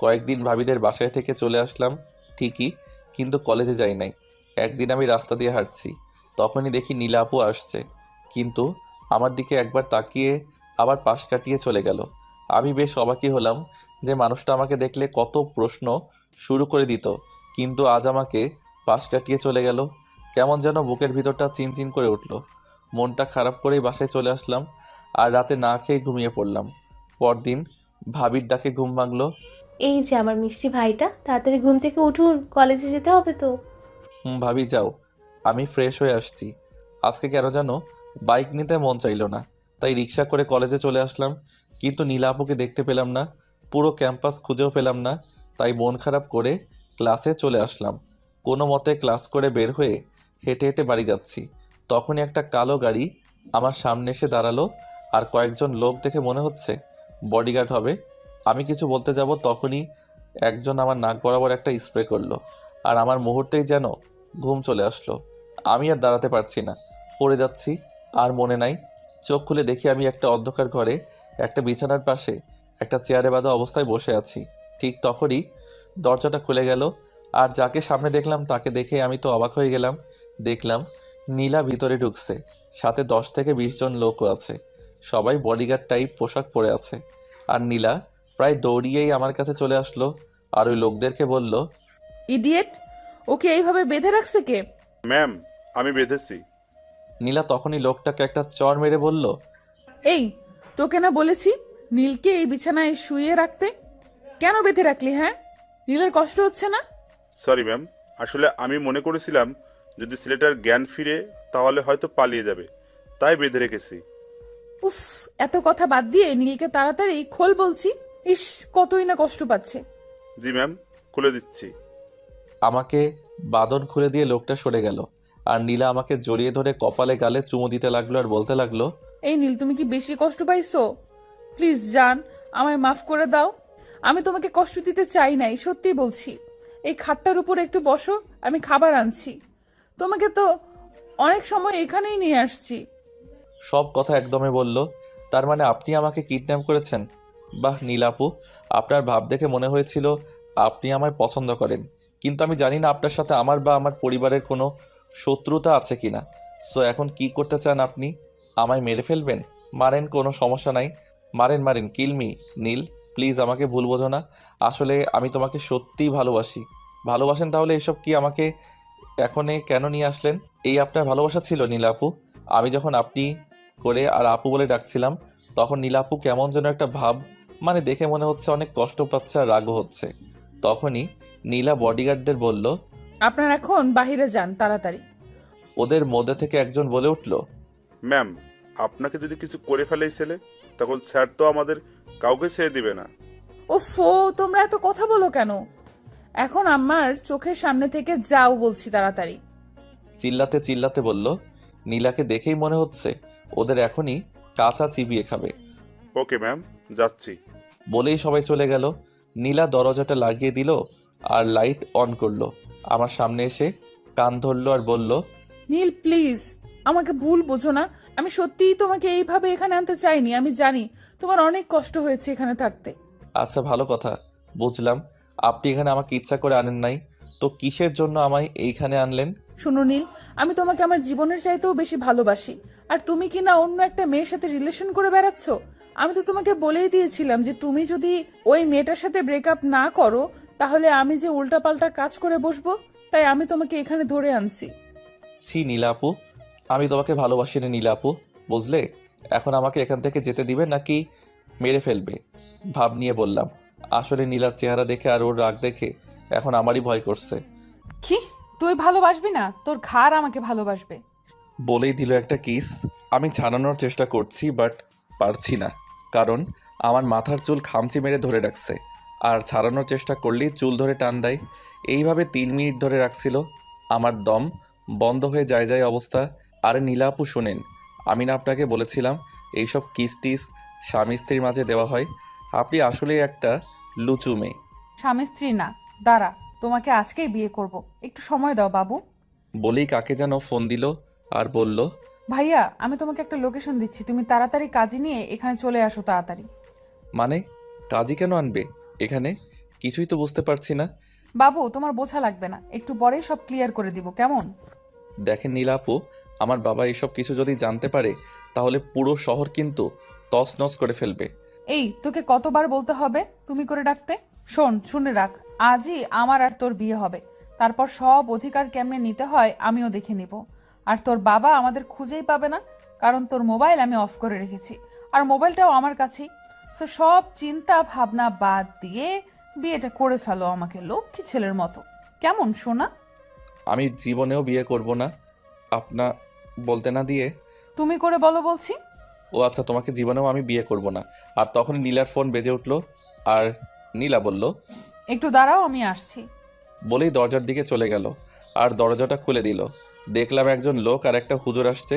কয়েকদিন ভাবিদের বাসায় থেকে চলে আসলাম ঠিকই, কিন্তু কলেজে যাই নাই। একদিন আমি রাস্তা দিয়ে হাঁটছি, তখনই দেখি নীলাপু আসছে, কিন্তু আমার দিকে একবার তাকিয়ে আবার পাশ কাটিয়ে চলে গেল। আমি বেশ অবাকই হলাম যে মানুষটা আমাকে দেখলে কত প্রশ্ন শুরু করে দিত, কিন্তু আজ আমাকে পাশ কাটিয়ে চলে গেল। কেমন যেন বুকের ভিতরটা চিনচিন করে উঠল। মনটা খারাপ করেই বাসায় চলে আসলাম আর রাতে না খেয়ে ঘুমিয়ে পড়লাম। পরদিন ভাবির ডাকে ঘুম ভাঙলো। এই যে আমার মিষ্টি ভাইটা, তাড়াতাড়ি ঘুম থেকে উঠুন, কলেজে যেতে হবে তো। ভাবি যাও, আমি ফ্রেশ হয়ে আসছি। আজকে কেন জানো বাইক নিতে মন চাইলো না, তাই রিক্সা করে কলেজে চলে আসলাম, কিন্তু নীলা আপুকে দেখতে পেলাম না। পুরো ক্যাম্পাস খুঁজেও পেলাম না, তাই মন খারাপ করে ক্লাসে চলে আসলাম। কোনো মতে ক্লাস করে বের হয়ে হেঁটে হেঁটে বাড়ি যাচ্ছি, তখনই একটা কালো গাড়ি আমার সামনে এসে দাঁড়ালো আর কয়েকজন লোক দেখে মনে হচ্ছে বডিগার্ড হবে। আমি কিছু বলতে যাব, তখনই একজন আমার নাক বরাবর একটা স্প্রে করলো আর আমার মুহূর্তেই যেন ঘুম চলে আসলো। আমি আর দাঁড়াতে পারছি না, পড়ে যাচ্ছি। আর মনে নাই, চোখ খুলে দেখি আমি একটা অন্ধকার ঘরে একটা বিছানার পাশে একটা চেয়ারে বাঁধা অবস্থায় বসে আছি। ঠিক তখনই দরজাটা খুলে গেল আর যাকে সামনে দেখলাম তাকে দেখে আমি তো অবাক হয়ে গেলাম। দেখলাম নীলা ভিতরে ঢুকছে, সাথে 10 থেকে 20 জন লোকও আছে, সবাই বডিগার্ড টাইপ পোশাক পরে আছে। আর নীলা প্রায় দৌড়িয়েই আমার কাছে চলে আসলো আর ওই লোকদেরকে বলল, ইডিয়েট, ওকে এইভাবে বেঁধে রাখছে কে? ম্যাম, আমি বেঁধেছি। নীলা তখনই লোকটাকে একটা চড় মেরে বলল, এই, তোকে না বলেছি নীলকে এই বিছানায় শুয়ে রাখতে? কেন বেঁধে রাখলি? হ্যাঁ, নীলের কষ্ট হচ্ছে না? সরি ম্যাম, আসলে আমি মনে করেছিলাম যদি ছেলেটার জ্ঞান ফিরে তাহলে হয়তো পালিয়ে যাবে, তাই বেঁধে রেখেছি। উফ, এত কথা বাদ দিয়ে নীলকে তাড়াতাড়ি খোল বলছি। ইস, কতই না কষ্ট পাচ্ছে। জি ম্যাম, খুলে দিচ্ছি। আমাকে বাঁধন খুলে দিয়ে লোকটা সরে গেল আর নীলা আমাকে জড়িয়ে ধরে কপালে গালে চুমু দিতে লাগলো আর বলতে লাগলো, এই নীল, তুমি কি বেশি কষ্ট পাইছো? প্লিজ জান, আমায় মাফ করে দাও। আমি তোমাকে কষ্ট দিতে চাই নাই, সত্যি বলছি। এই খাটটার উপর একটু বসো, আমি খাবার আনছি। তোমাকে তো অনেক সময় এখানেই নিয়ে আসছি। সব কথা একদমে বলল। তার মানে আপনি আমাকে কিডন্যাপ করেছেন? বাহ নীলাপু, আপনার ভাব দেখে মনে হয়েছিল আপনি আমায় পছন্দ করেন, কিন্তু আমি জানি না আপনার সাথে আমার বা আমার পরিবারের কোনো শত্রুতা আছে কিনা। সো এখন কি করতে চান আপনি? আমায় মেরে ফেলবেন? মারেন, কোনো সমস্যা নাই, মারেন মারেন, কিলমি। নীল প্লিজ আমাকে ভুল বোঝো না, আসলে আমি তোমাকে সত্যিই ভালোবাসি। ভালোবাসেন তাহলে এসব কি আমাকে এখনে কেন নিয়ে আসলেন? এই আপনার ভালোবাসা ছিল নীলাপু? আমি যখন আপনি করে আর আপু বলে ডাকছিলাম, তখন নীলাপু কেমন যেন একটা ভাব, মানে দেখে মনে হচ্ছে অনেক কষ্ট পাচ্ছে আর রাগও হচ্ছে। তখনই নীলা বডিগার্ডদের বলল, আপনারা এখন বাহিরে যান তাড়াতাড়ি। ওদের মধ্যে থেকে একজন বলে উঠল, ম্যাম, আপনাকে যদি কিছু করে ফেলে এই ছেলে, তখন স্যার তো আমাদের কাউকে ছেড়ে দিবে না। ওফো, তোমরা এত কথা বলো কেন? এখন আমার চোখের সামনে থেকে যাও বলছি, তাড়াতাড়ি। চিল্লাতে চিল্লাতে বলল। নীলাকে দেখেই মনে হচ্ছে ওদের এখনই কাঁচা চিবিয়ে খাবে। ওকে ম্যাম, যাচ্ছি। বলেই সবাই চলে গেল। নীলা দরজাটা লাগিয়ে দিল আর লাইট অন করলো। আমার সামনে এসে কান ধরলো আর বলল, নীল প্লিজ, আমাকে ভুল বোঝো না। আমি সত্যিই তোমাকে এইভাবে এখানে আনতে চাইনি। আমি জানি তোমার অনেক কষ্ট হয়েছে এখানে থাকতে। আচ্ছা ভালো কথা, বুঝলাম। আপনি এখানে আমাকে ইচ্ছা করে আনেন নাই, তো কিসের জন্য আমায় এইখানে আনলেন? শোনো নীল, আমি তোমাকে আমার জীবনের চাইতেও বেশি ভালোবাসি। আর তুমি কি না অন্য একটা মেয়ের সাথে রিলেশন করে বেড়াচ্ছ? আমি তো তোমাকে বলেই দিয়েছিলাম যে তুমি যদি ওই মেয়েটার সাথে ব্রেকআপ না করো তাহলে আমি যে উল্টাপাল্টা কাজ করে বসবো। তাই আমি তোমাকে এখানে ধরে আনছি। ছি নীলা আপু, আমি তোমাকে ভালোবাসি না নীলা আপু, বুঝলে? এখন আমাকে এখান থেকে যেতে দিবে নাকি মেরে ফেলবে? ভাব নিয়ে বললাম। আসলে নীলার চেহারা দেখে আর ওর রাগ দেখে এখন আমারই ভয় করছে। কি, তুই ভালোবাসবি না? তোর ঘাড় আমাকে ভালোবাসবে। বলেই দিল একটা কিস। আমি ছাড়ানোর চেষ্টা করছি বাট পারছি না, কারণ আমার মাথার চুল খামচি মেরে ধরে রাখছে। আর ছাড়ানোর চেষ্টা করলেই চুল ধরে টান দেয়। এইভাবে 3 মিনিট ধরে রাখছিল। আমার দম বন্ধ হয়ে যায় যায় অবস্থা। আরে নীলা আপু শোনেন, আমি না আপনাকে বলেছিলাম এইসব কিস টিস স্বামী স্ত্রীর মাঝে দেওয়া হয়? আপনি আসলেই একটা লুচু মেয়ে। স্বামী স্ত্রী না, দাঁড়া, তোমাকে আজকেই বিয়ে করব, একটু সময় দাও বাবু। বলেই কাকে যেন ফোন দিল আর বলল, ভাইয়া, আমি তোমাকে একটা লোকেশন দিচ্ছি, তুমি তাড়াতাড়ি কাজে নিয়ে এখানে চলে আসো তাড়াতাড়ি। মানে কাজী কেন আনবে এখানে? কিছুই তো বুঝতে পারছি না। বাবু, তোমার বোঝা লাগবে না, একটু পরেই সব ক্লিয়ার করে দিব, কেমন? দেখেন নীলা আপু, আমার বাবা এসব কিছু যদি জানতে পারে তাহলে পুরো শহর কিন্তু তছনছ করে ফেলবে। এই, তোকে কতবার বলতে হবে তুমি করে ডাকতে? শোন, শুনে রাখ, আজই আমার আর তোর বিয়ে হবে। তারপর সব অধিকার কেমনে নিতে হয় আমিও দেখে নিব। আর তোর বাবা আমাদের খুঁজেই পাবে না, কারণ তোর মোবাইল আমি অফ করে রেখেছি, আর মোবাইলটাও আমার কাছেই। তো সব চিন্তা ভাবনা বাদ দিয়ে বিয়েটা করে ফেলো আমাকে লক্ষ্মী ছেলের মতো, কেমন সোনা? আমি জীবনেও বিয়ে করব না। আপনা বলতে না দিয়ে, তুমি করে বলো বলছি। ও আচ্ছা, তোমাকে জীবনেও আমি বিয়ে করব না। আর তখন নীলার ফোন বেজে উঠলো আর নীলা বলল, একটু দাঁড়াও, আমি আসছি। বলেই দরজার দিকে চলে গেল আর দরজাটা খুলে দিল। দেখলাম একজন লোক আর একটা হুজুর আসছে।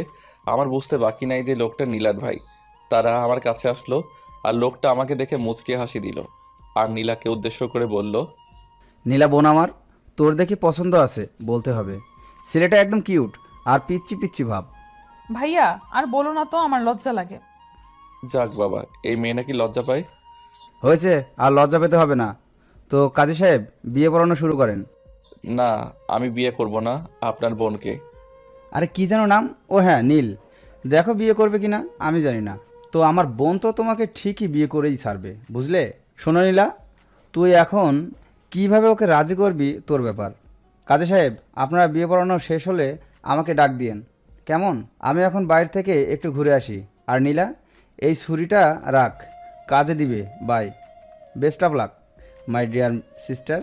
আমার বুঝতে বাকি নাই যে লোকটা নীলার ভাই। তারা আমার কাছে আসলো আর লোকটা আমাকে দেখে মুচকে হাসি দিল আর নীলাকে উদ্দেশ্য করে বলল, নীলা বোন আমার, তোর দেখি পছন্দ আছে বলতে হবে। ছেলেটা একদম কিউট আর পিচ্ছি পিচ্ছি ভাব। ভাইয়া, আর বলো না তো, আমার লজ্জা লাগে। যাক বাবা, এই মেয়ে নাকি লজ্জা পায়। হয়েছে, আর লজ্জা পেতে হবে না। তো কাজী সাহেব, বিয়ে পড়ানো শুরু করেন। না, আমি বিয়ে করব না আপনার বোনকে। আরে কি যেন নাম? ও হ্যাঁ, নীল। দেখো বিয়ে করবে কিনা আমি জানি না, তো আমার বোন তো তোমাকে ঠিকই বিয়ে করেই ছাড়বে, বুঝলে? শোনো নীলা, তুই এখন কিভাবে ওকে রাজি করবি তোর ব্যাপার। কাজী সাহেব, আপনারা বিয়ে পড়ানো শেষ হলে আমাকে ডাক দিয়েন, কেমন? আমি এখন বাইরে থেকে একটু ঘুরে আসি। আর নীলা, এই ছুরিটা রাখ, কাজে দিবে। Bye, best of luck my dear sister.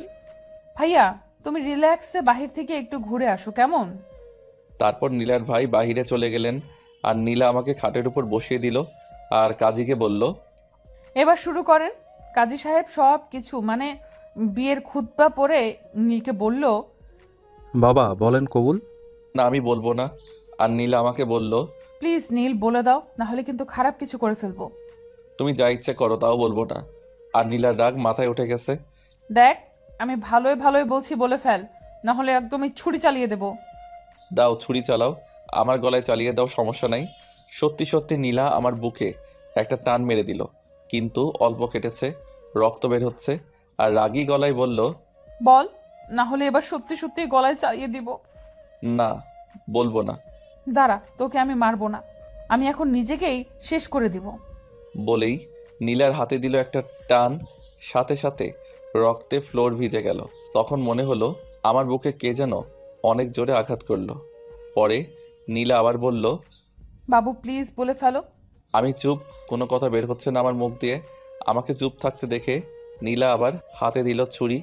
ভাইয়া, তুমি রিল্যাক্সে বাহির থেকে একটু ঘুরে আসো, কেমন? তারপর নীলার ভাই বাহিরে চলে গেলেন আর নীলা আমাকে খাটের উপর বসিয়ে দিল আর কাজীকে বলল, এবার শুরু করেন। কাজী সাহেব সব কিছু মানে বিয়ের খুতবা পড়ে নীলকে বলল, বাবা বলেন কবুল। না আমি বলবো না। আর নীলা আমাকে বলল, প্লিজ নীল বলে দাও, না হলে কিন্তু খারাপ কিছু করে ফেলবো। তুমি যা ইচ্ছে করো, তাও বলবো না। আর নীলার রাগ মাথায় উঠে গেছে। দেখ, আমি ভালোই ভালোই বলছি, বলে ফেল, না হলে একদমই ছুরি চালিয়ে দেবো। দাও ছুরি চালাও, আমার গলায় চালিয়ে দাও, সমস্যা নাই। সত্যি সত্যি নীলা আমার বুকে একটা টান মেরে দিল, কিন্তু অল্প কেটেছে, রক্ত বের হচ্ছে। আর রাগী গলায় বলল, বল, না হলে এবার সত্যি সত্যি গলায় চালিয়ে দিব। না বলবো না। দাঁড়া, তোকে আমি মারবো না, আমি এখন নিজেকেই শেষ করে দিব। বলেই নীলার হাতে দিল একটা টান, সাথে সাথে রক্তে ফ্লোর ভিজে গেল। তখন মনে হলো আমার বুকে কে যেন অনেক জোরে আঘাত করলো। পরে নীলা আবার বলল, বাবু প্লিজ বলে ফেলো। আমি চুপ, কোনো কথা বের হচ্ছে না আমার মুখ দিয়ে। আমাকে চুপ থাকতে দেখে নীলা আবার হাতে দিল ছুরি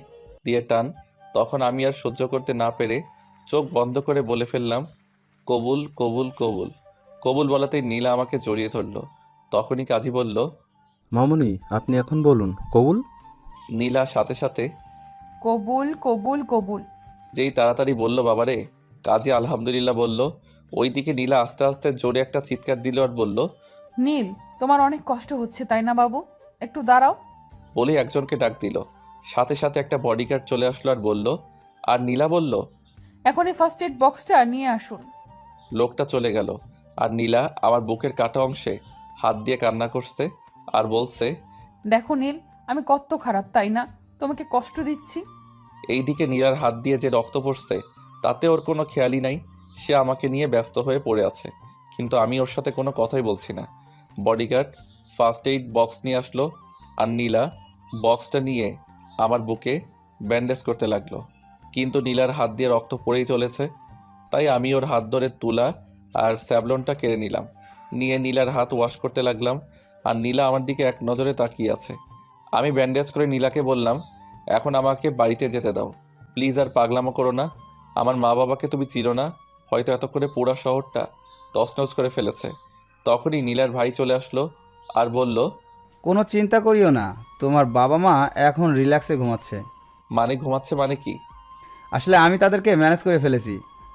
দিয়ে টান। তখন আমি আর সহ্য করতে না পেরে চোখ বন্ধ করে বলে ফেললাম, কবুল কবুল কবুল। কবুল বলাতেই নীলা আমাকে জড়িয়ে ধরলো। তখনই কাজী বলল, মামুনি আপনি এখন বলুন কবুল। নীলা সাথে সাথে কবুল কবুল কবুল। যেই তাড়াতাড়ি বলল বাবারে, কাজী আলহামদুলিল্লাহ বলল। ওইদিকে নীলা আস্তে আস্তে জোরে একটা চিৎকার দিল আর বলল, নীল, তোমার অনেক কষ্ট হচ্ছে তাই না বাবু? একটু দাঁড়াও। বলে একজনকে ডাক দিল। সাথে সাথে একটা বডিগার্ড চলে আসলো আর বলল, আর নীলা বলল, এখনই ফার্স্ট এড বক্সটা নিয়ে আসুন। লোকটা চলে গেল। আর নীলা আমার বুকের কাটা অংশে হাত দিয়ে কান্না করছে আর বলছে, দেখো নীল, আমি কত খারাপ তাই না? তোমাকে কষ্ট দিচ্ছি। এইদিকে নীলার হাত দিয়ে যে রক্ত পড়ছে তাতে ওর কোনো খেয়ালই নাই। সে আমাকে নিয়ে ব্যস্ত হয়ে পড়ে আছে, কিন্তু আমি ওর সাথে কোনো কথাই বলছি না। বডিগার্ড ফার্স্ট এইড বক্স নিয়ে আসলো, আর নীলা বক্সটা নিয়ে আমার বুকে ব্যান্ডেজ করতে লাগলো। কিন্তু নীলার হাত দিয়ে রক্ত পড়েই চলেছে, তাই আমি ওর হাত ধরে তুলা আর স্যাভলনটা কেড়ে নিলাম। নিয়ে নীলার হাত ওয়াশ করতে লাগলাম, আর নীলা আমার দিকে এক নজরে তাকিয়ে আছে। আমি ব্যান্ডেজ করে নীলাকে বললাম, এখন আমাকে বাড়িতে যেতে দাও প্লিজ, আর পাগলামো করো না। আমার মা বাবাকে তুমি চিনো না, হয়তো এতক্ষণে পুরো শহরটা তছনছ করে ফেলেছে। তখনই নীলার ভাই চলে আসলো আর বলল, কোনো চিন্তা করিও না, তোমার বাবা মা এখন রিল্যাক্সে ঘুমাচ্ছে। মানে ঘুমাচ্ছে মানে কি? আসলে আমি তাদেরকে ম্যানেজ করে ফেলেছি।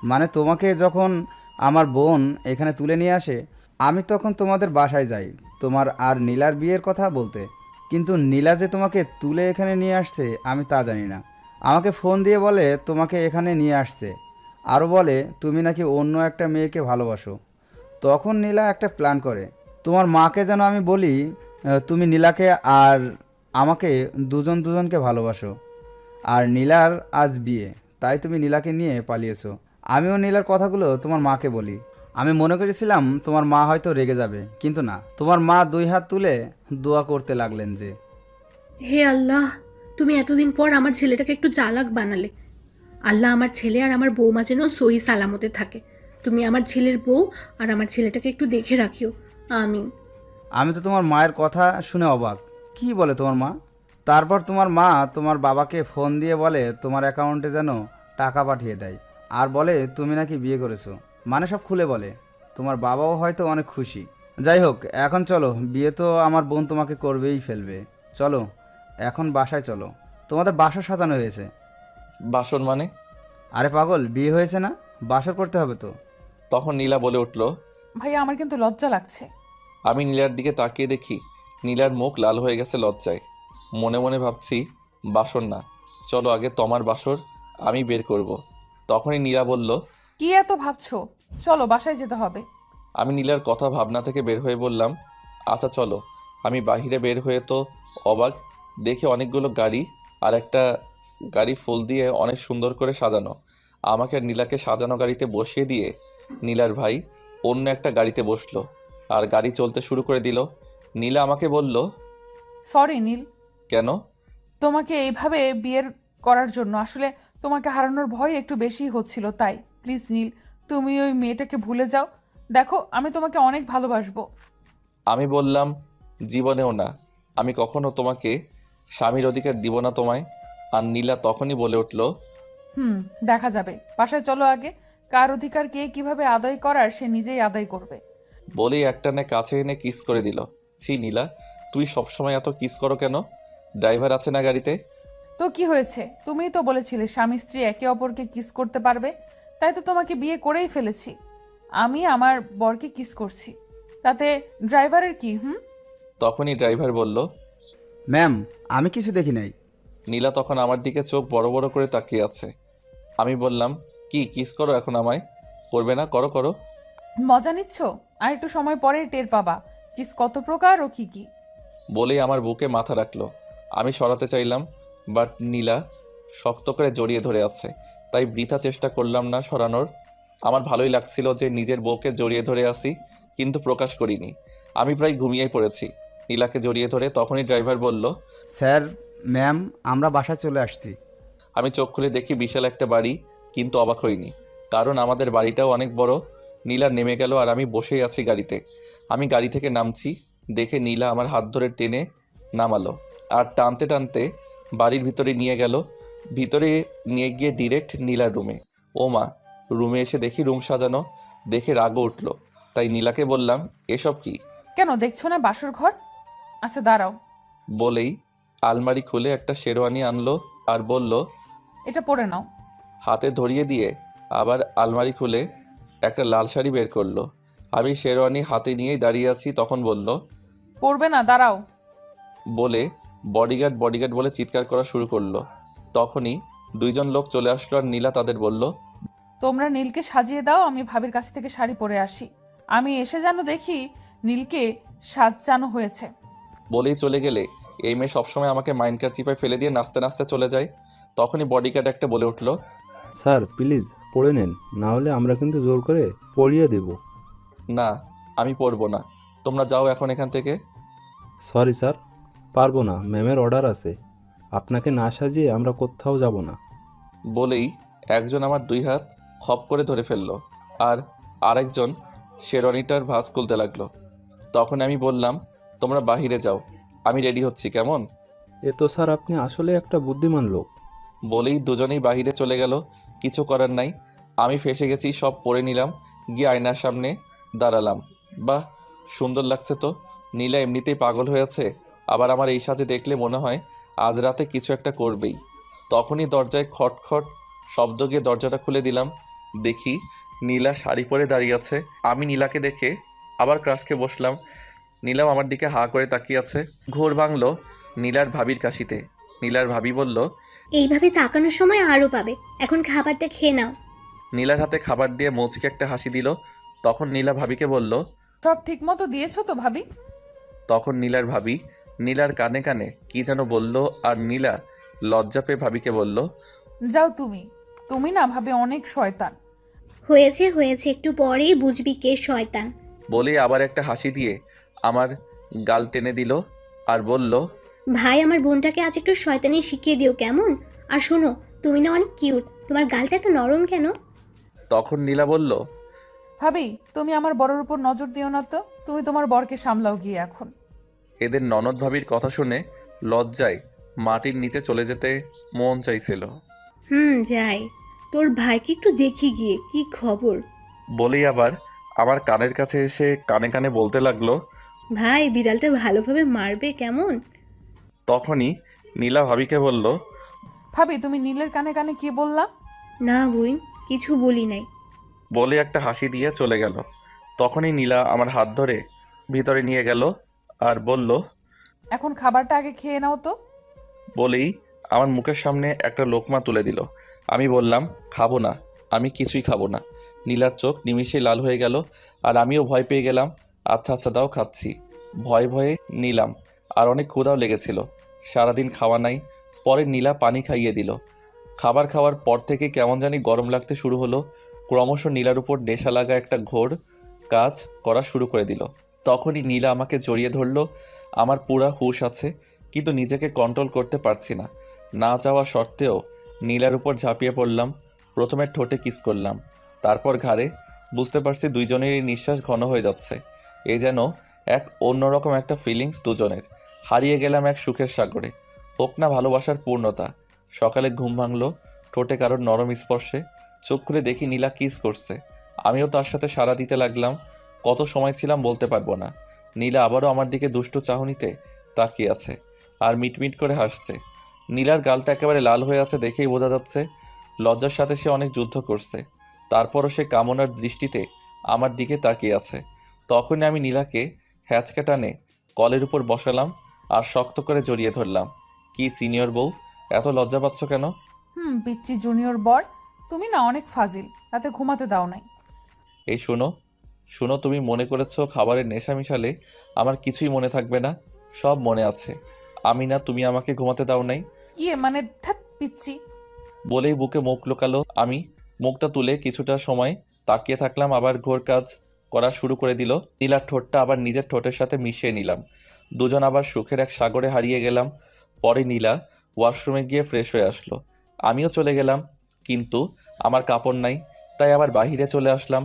মানে তোমাকে যখন আমার বোন এখানে তুলে নিয়ে আসে, আমি তখন তোমাদের বাসায় যাই তোমার আর নীলার বিয়ের কথা বলতে। কিন্তু নীলা যে তোমাকে তুলে এখানে নিয়ে আসছে আমি তা জানি না। আমাকে ফোন দিয়ে বলে তোমাকে এখানে নিয়ে আসছে, আরও বলে তুমি নাকি অন্য একটা মেয়েকে ভালোবাসো। তখন নীলা একটা প্ল্যান করে, তোমার মাকে যেন আমি বলি তুমি নীলাকে আর আমাকে দুজনকে ভালোবাসো, আর নীলার আজ বিয়ে, তাই তুমি নীলাকে নিয়ে পালিয়েছো। আমিও নীলার কথাগুলো তোমার মাকে বলি। আমি মনে করেছিলাম তোমার মা হয়তো রেগে যাবে, কিন্তু না, তোমার মা 2 হাত তুলে দোয়া করতে লাগলেন যে, হে আল্লাহ, তুমি এতদিন পর আমার ছেলেটাকে একটু চালাক বানালে। আল্লাহ আমার ছেলে আর আমার বৌমা যেন সহি সালামতে থাকে। তুমি আমার ছেলের বউ আর আমার ছেলেটাকে একটু দেখে রাখিও। আমিন। আমি তো তোমার মায়ের কথা শুনে অবাক। কি বলে তোমার মা? তারপর তোমার মা তোমার বাবাকে ফোন দিয়ে বলে তোমার অ্যাকাউন্টে যেন টাকা পাঠিয়ে দেয়, আর বলে তুমি নাকি বিয়ে করেছো। মানে সব খুলে বলে। তোমার বাবাও হয়তো অনেক খুশি। যাই হোক, এখন চলো, বিয়ে তো আমার বোন তোমাকে করবেই ফেলবে। চলো এখন বাসায় চলো, তোমাদের বাসা সাজানো হয়েছে। বাসন মানে? আরে পাগল, বিয়ে হয়েছে না, বাসর করতে হবে তো। তখন নীলা বলে উঠল। ভাইয়া আমার কিন্তু লজ্জা লাগছে। আমি নীলার দিকে তাকিয়ে দেখি নীলার মুখ লাল হয়ে গেছে লজ্জায়। মনে মনে ভাবছি, বাসর না, চলো আগে তোমার বাসর আমি বের করব। তখনই নীলা বলল, কি এত ভাবছো? চলো বাসায় যেতে হবে। আমি নীলার কথা ভাবনা থেকে বের হয়ে বললাম, আচ্ছা চলো। আমি বাহিরে বের হয়ে তো অবাক, দেখি অনেকগুলো গাড়ি, আর একটা গাড়ি ফুল দিয়ে অনেক সুন্দর করে সাজানো। আমাকে আর নীলাকে সাজানো গাড়িতে বসিয়ে দিয়ে নীলার ভাই অন্য একটা গাড়িতে বসলো, আর গাড়ি চলতে শুরু করে দিল। নীলা আমাকে বলল, সরি নীল, কেন? তোমাকে এইভাবে বিয়ের করার জন্য। আসলে তোমাকে হারানোর ভয় একটু বেশি হচ্ছিল, তাই প্লিজ নীল, তুমি ওই মেয়েটাকে ভুলে যাও। দেখো আমি তোমাকে অনেক ভালোবাসবো। আমি বললাম, জীবনেও না, আমি কখনো তোমাকে স্বামীর অধিকার দিব না তোমায়। আর নীলা তখনই বলে উঠল, দেখা যাবে, বাসায় চলো আগে। কার অধিকার কে কিভাবে আদায় করার সে নিজেই আদায় করবে। বলেই একটানে কাছে এনে কিস করে দিল। ছি নীলা, তুই সবসময় এত কিস করো কেন? ড্রাইভার আছে না গাড়িতে? তো কি হয়েছে? তুমিই তো বলেছিলে স্বামী স্ত্রী একে অপরকে কিস করতে পারবে, তাই তো তোমাকে বিয়ে করেই ফেলেছি। আমি আমার বরকে কিস করছি, তাতে ড্রাইভারের কি? তখনই ড্রাইভার বলল, ম্যাম, আমি কিছু দেখি নাই। নীলা তখন আমার দিকে চোখ বড় বড় করে তাকিয়ে আছে। আমি বললাম, কি কিস করো এখন আমায়? করবে না? করো করো। মজা নিচ্ছ? আর একটু সময় পরে টের পাবা কিস কত প্রকার ও কি কি। বলেই আমার বুকে মাথা রাখলো। আমি সরাতে চাইলাম, বাট নীলা শক্ত করে জড়িয়ে ধরে আছে, তাই বৃথা চেষ্টা করলাম না সরানোর। আমার ভালোই লাগছিল যে নিজের বউকে জড়িয়ে ধরে আসি, কিন্তু প্রকাশ করিনি। আমি প্রায় ঘুমিয়েই পড়েছি নীলাকে জড়িয়ে ধরে। তখনই ড্রাইভার বলল, স্যার, ম্যাম, আমরা বাসায় চলে আসছি। আমি চোখ খুলে দেখি বিশাল একটা বাড়ি, কিন্তু অবাক হইনি, কারণ আমাদের বাড়িটাও অনেক বড়। নীলা নেমে গেল আর আমি বসেই আছি গাড়িতে। আমি গাড়ি থেকে নামছি দেখে নীলা আমার হাত ধরে টেনে নামালো, আর টানতে টানতে বাড়ির ভিতরে নিয়ে গেল। ভিতরে নিয়ে গিয়ে ডিরেক্ট নীলার রুমে। ও মা, রুমে এসে দেখি রুম সাজানো, দেখে রাগও উঠল। তাই নীলাকে বললাম, এসব কি? কেন দেখছো না বাসর ঘর? আচ্ছা দাঁড়াও। বলেই আলমারি খুলে একটা শেরওয়ানি আনলো আর বলল, এটা পরে নাও। হাতে ধরিয়ে দিয়ে আবার আলমারি খুলে একটা লাল শাড়ি বের করলো। আমি শেরওয়ানি হাতে নিয়েই দাঁড়িয়ে আছি, তখন বলল, পরবে না, দাঁড়াও। বলে বডিগার্ড বডিগার্ড বলে চিৎকার করা শুরু করলো। তখনই 2জন লোক চলে আসলো আর নীলা তাদের বলল, তোমরা নীলকে সাজিয়ে দাও, আমি ভাবির কাছ থেকে শাড়ি পরে আসি। আমি এসে যেন দেখি নীলকে সাজানো হয়েছে। বলেই চলে গেলে এই মেয়ে সবসময় আমাকে মাইন্ডকার চিপায় ফেলে দিয়ে নাচতে নাচতে চলে যায়। তখনই বডিগার্ড একটা বলে উঠল, স্যার প্লিজ পড়ে নেন, না হলে আমরা কিন্তু জোর করে পড়িয়ে দেব। না, আমি পড়বো না। তোমরা যাও এখন এখান থেকে। সরি স্যার, পারবো না, ম্যামের অর্ডার আছে। আপনাকে না সাজিয়ে আমরা কোথাও যাব না। বলেই একজন আমার 2 হাত খপ করে ধরে ফেললো, আর আরেকজন শেরওয়ানিটার ভাঁজ খুলতে লাগলো। তখন আমি বললাম, তোমরা বাহিরে যাও, আমি রেডি হচ্ছি, কেমন? এ তো স্যার আপনি আসলে একটা বুদ্ধিমান লোক। বলেই দুজনেই বাহিরে চলে গেল। কিছু করার নাই, আমি ফেসে গেছি, সব পরে নিলাম। গিয়ে আয়নার সামনে দাঁড়ালাম। বাহ, সুন্দর লাগছে তো। নীলা এমনিতেই পাগল হয়েছে, আবার আমার এই সাজে দেখলে মনে হয় আজ রাতে কিছু একটা করবেই। তখনই দরজায় খটখট শব্দ গিয়ে দরজাটা খুলে দিলাম। দেখি নীলা শাড়ি পরে দাঁড়িয়ে আছে। আমি নীলাকে দেখে আবার ক্রাশকে বসলাম। নীলাও আমার দিকে হাঁ করে তাকিয়ে আছে। ঘোর ভাঙল নীলার ভাবির কাশিতে। নীলার ভাবি বলল, এইভাবে তাকানোর সময় আরও পাবে, এখন খাবারটা খেয়ে নাও। নীলার হাতে খাবার দিয়ে মুচকে একটা হাসি দিল। তখন নীলা ভাবিকে বলল, সব ঠিক মতো দিয়েছো তো ভাবি? তখন নীলার ভাবি নীলার কানে কানে কি যেন বলল, আর নীলা লজ্জা পেয়ে ভাবিকে বলল, যাও তুমি, তুমি না ভাবে অনেক শয়তান। হয়েছে হয়েছে, একটু পরেই বুঝবি কে শয়তান। বলে আবার একটা হাসি দিয়ে আমার গাল টেনে দিল আর বলল, ভাই, আমার বোনটাকে আজ একটু শয়তানি শিখিয়ে দিও কেমন? আর শোনো, তুমি না অনেক কিউট, তোমার গালটা এত নরম কেন? তখন নীলা বলল, ভাবি, তুমি আমার বড়র উপর নজর দিও না তো, তুমি তোমার বরকে সামলাও গিয়ে এখন। এদের ননদ ভাবির কথা শুনে লজ্জায় মাটির নিচে চলে যেতে মন চাইছিল। যাই, তোর ভাইকে একটু দেখি গিয়ে কি খবর। বলেই আবার আমার কানের কাছে এসে কানে কানে বলতে লাগলো। ভাই, বিড়ালটা ভালোভাবে মারবে কেমন? তখনই নীলা ভাবিকে বলল, ভাবি, তুমি নীলের কানে কানে কি বললা? না বোন, কিছু বলি নাই। বলে একটা হাসি দিয়ে চলে গেল। তখনই নীলা আমার হাত ধরে ভিতরে নিয়ে গেল আর বলল, এখন খাবারটা আগে খেয়ে নাও তো। বলেই আমার মুখের সামনে একটা লোকমা তুলে দিল। আমি বললাম, খাবো না, আমি কিছুই খাবো না। নীলার চোখ নিমিষে লাল হয়ে গেল আর আমিও ভয় পেয়ে গেলাম। আচ্ছা আচ্ছা দাও, খাচ্ছি। ভয়ে ভয়ে নিলাম, আর অনেক ক্ষুধাও লেগেছিল। সারাদিন খাওয়া নাই। পরে নীলা পানি খাইয়ে দিল। খাবার খাওয়ার পর থেকে কেমন জানি গরম লাগতে শুরু হলো। ক্রমশ নীলার উপর নেশা লাগা একটা ঘোর কাজ করা শুরু করে দিল। তখনই নীলা আমাকে জড়িয়ে ধরল। আমার পুরা হুঁশ আছে, কিন্তু নিজেকে কন্ট্রোল করতে পারছি না। না চাওয়া সত্ত্বেও নীলার উপর ঝাঁপিয়ে পড়লাম। প্রথমে ঠোঁটে কিস করলাম, তারপর ঘাড়ে। বুঝতে পারছি দুইজনেরই নিঃশ্বাস ঘন হয়ে যাচ্ছে। এ যেন এক অন্যরকম একটা ফিলিংস দুজনের। হারিয়ে গেলাম এক সুখের সাগরে। হোক না ভালোবাসার পূর্ণতা। সকালে ঘুম ভাঙলো ঠোঁটে কারোর নরম স্পর্শে। চোখ খুলে দেখি নীলা কিস করছে। আমিও তার সাথে সাড়া দিতে লাগলাম। কত সময় ছিলাম বলতে পারবো না। নীলা আবারও আমার দিকে দুষ্ট চাহনিতে তাকিয়ে আছে আর মিটমিট করে হাসছে। নীলার গালটা একেবারে লাল হয়ে আছে দেখেই বোঝা যাচ্ছে লজ্জার সাথে সে অনেক যুদ্ধ করছে। তারপরও সে কামনার দৃষ্টিতে আমার দিকে তাকিয়ে আছে। তখনই আমি নীলাকে হ্যাচকা টানে কলের উপর বসালাম আর শক্ত করে জড়িয়ে ধরলাম। কি সিনিয়র বউ, এত লজ্জা পাচ্ছ কেন? পিচ্চি জুনিয়র বর, তুমি না অনেক ফাজিল, রাতে ঘুমাতে দাও নাই। এই শোনো শোনো, তুমি মনে করেছো খাবারের নেশা মিশালে আমার কিছুই মনে থাকবে না? সব মনে আছে। আমি না, তুমি আমাকে ঘুমাতে দাও নাই। ইয়ে মানে ধ্যাৎ পিচ্চি। বলেই বুকে মুখ লুকালো। আমি মুখটা তুলে কিছুটা সময় তাকিয়ে থাকলাম, আবার ঘোর কাজ করা শুরু করে দিল। নীলার ঠোঁটটা আবার নিজের ঠোঁটের সাথে মিশিয়ে নিলাম। দুজন আবার সুখের এক সাগরে হারিয়ে গেলাম। পরে নীলা ওয়াশরুমে গিয়ে ফ্রেশ হয়ে আসলো। আমিও চলে গেলাম, কিন্তু আমার কাপড় নাই, তাই আবার বাহিরে চলে আসলাম।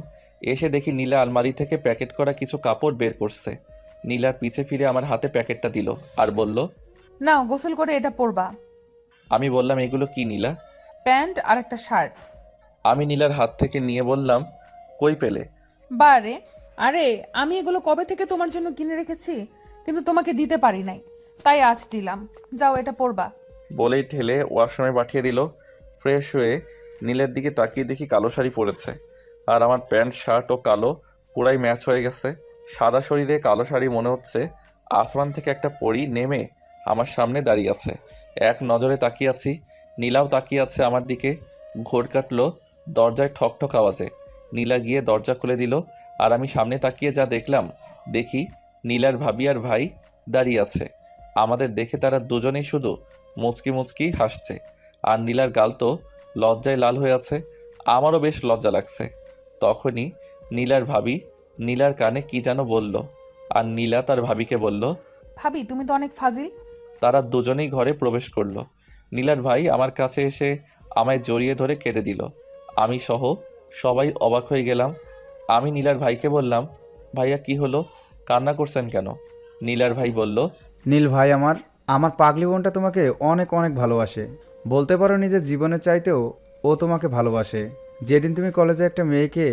এসে দেখি নীলা আলমারি থেকে প্যাকেট করা কিছু কাপড় বের করছে। নীলার পিছে ফিরে আমার হাতে প্যাকেটটা দিল আর বলল, নাও, গোসল করে এটা পরবা। আমি বললাম, এগুলো কি নীলা? প্যান্ট আর একটা শার্ট। আমি নীলার হাত থেকে নিয়ে বললাম, কই পেলে? বারে, আরে আমি এগুলো কবে থেকে তোমার জন্য কিনে রেখেছি, কিন্তু তোমাকে দিতে পারি নাই, তাই আজ দিলাম। যাও, এটা পরবা। বলেই ঠেলে ওয়াশরুমে পাঠিয়ে দিল। ফ্রেশ হয়ে নীলের দিকে তাকিয়ে দেখি কালো শাড়ি পরেছে, আর আমার প্যান্ট শার্ট ও কালো পুরাই ম্যাচ হয়ে গেছে। সাদা শরীরে কালো শাড়ি, মনে হচ্ছে আসমান থেকে একটা পরী নেমে আমার সামনে দাঁড়িয়ে আছে। এক নজরে তাকিয়ে আছি, নীলাও তাকিয়ে আছে আমার দিকে। ঘোর কাটলো দরজায় ঠক ঠক আওয়াজে। নীলা গিয়ে দরজা খুলে দিল, আর আমি সামনে তাকিয়ে যা দেখলাম, দেখি নীলার ভাবি আর ভাই দাঁড়িয়ে আছে। আমাদের দেখে তারা দুজনেই শুধু মুচকি মুচকি হাসছে, আর নীলার গাল তো লজ্জায় লাল হয়ে আছে। আমারও বেশ লজ্জা লাগছে। তখনই নীলার ভাবি নীলার কানে কি যেন বলল, আর নীলা তার ভাবিকে বলল। ভাবি তুমি তো অনেক ফাজিল। তারা দুজনেই ঘরে প্রবেশ করলো। নীলার ভাই আমার কাছে এসে আমায় জড়িয়ে ধরে কেঁদে দিল। আমি সহ সবাই অবাক হয়ে গেলাম। আমি নীলার ভাইকে বললাম, ভাইয়া কি হলো, কান্না করছেন কেন? নীলার ভাই বলল, নীল ভাই আমার পাগলি বোনটা তোমাকে অনেক অনেক ভালোবাসে। বলতে পারো নিজের জীবনের চাইতেও ও তোমাকে ভালোবাসে। যেদিন তুমি কলেজে একটা মেয়েকে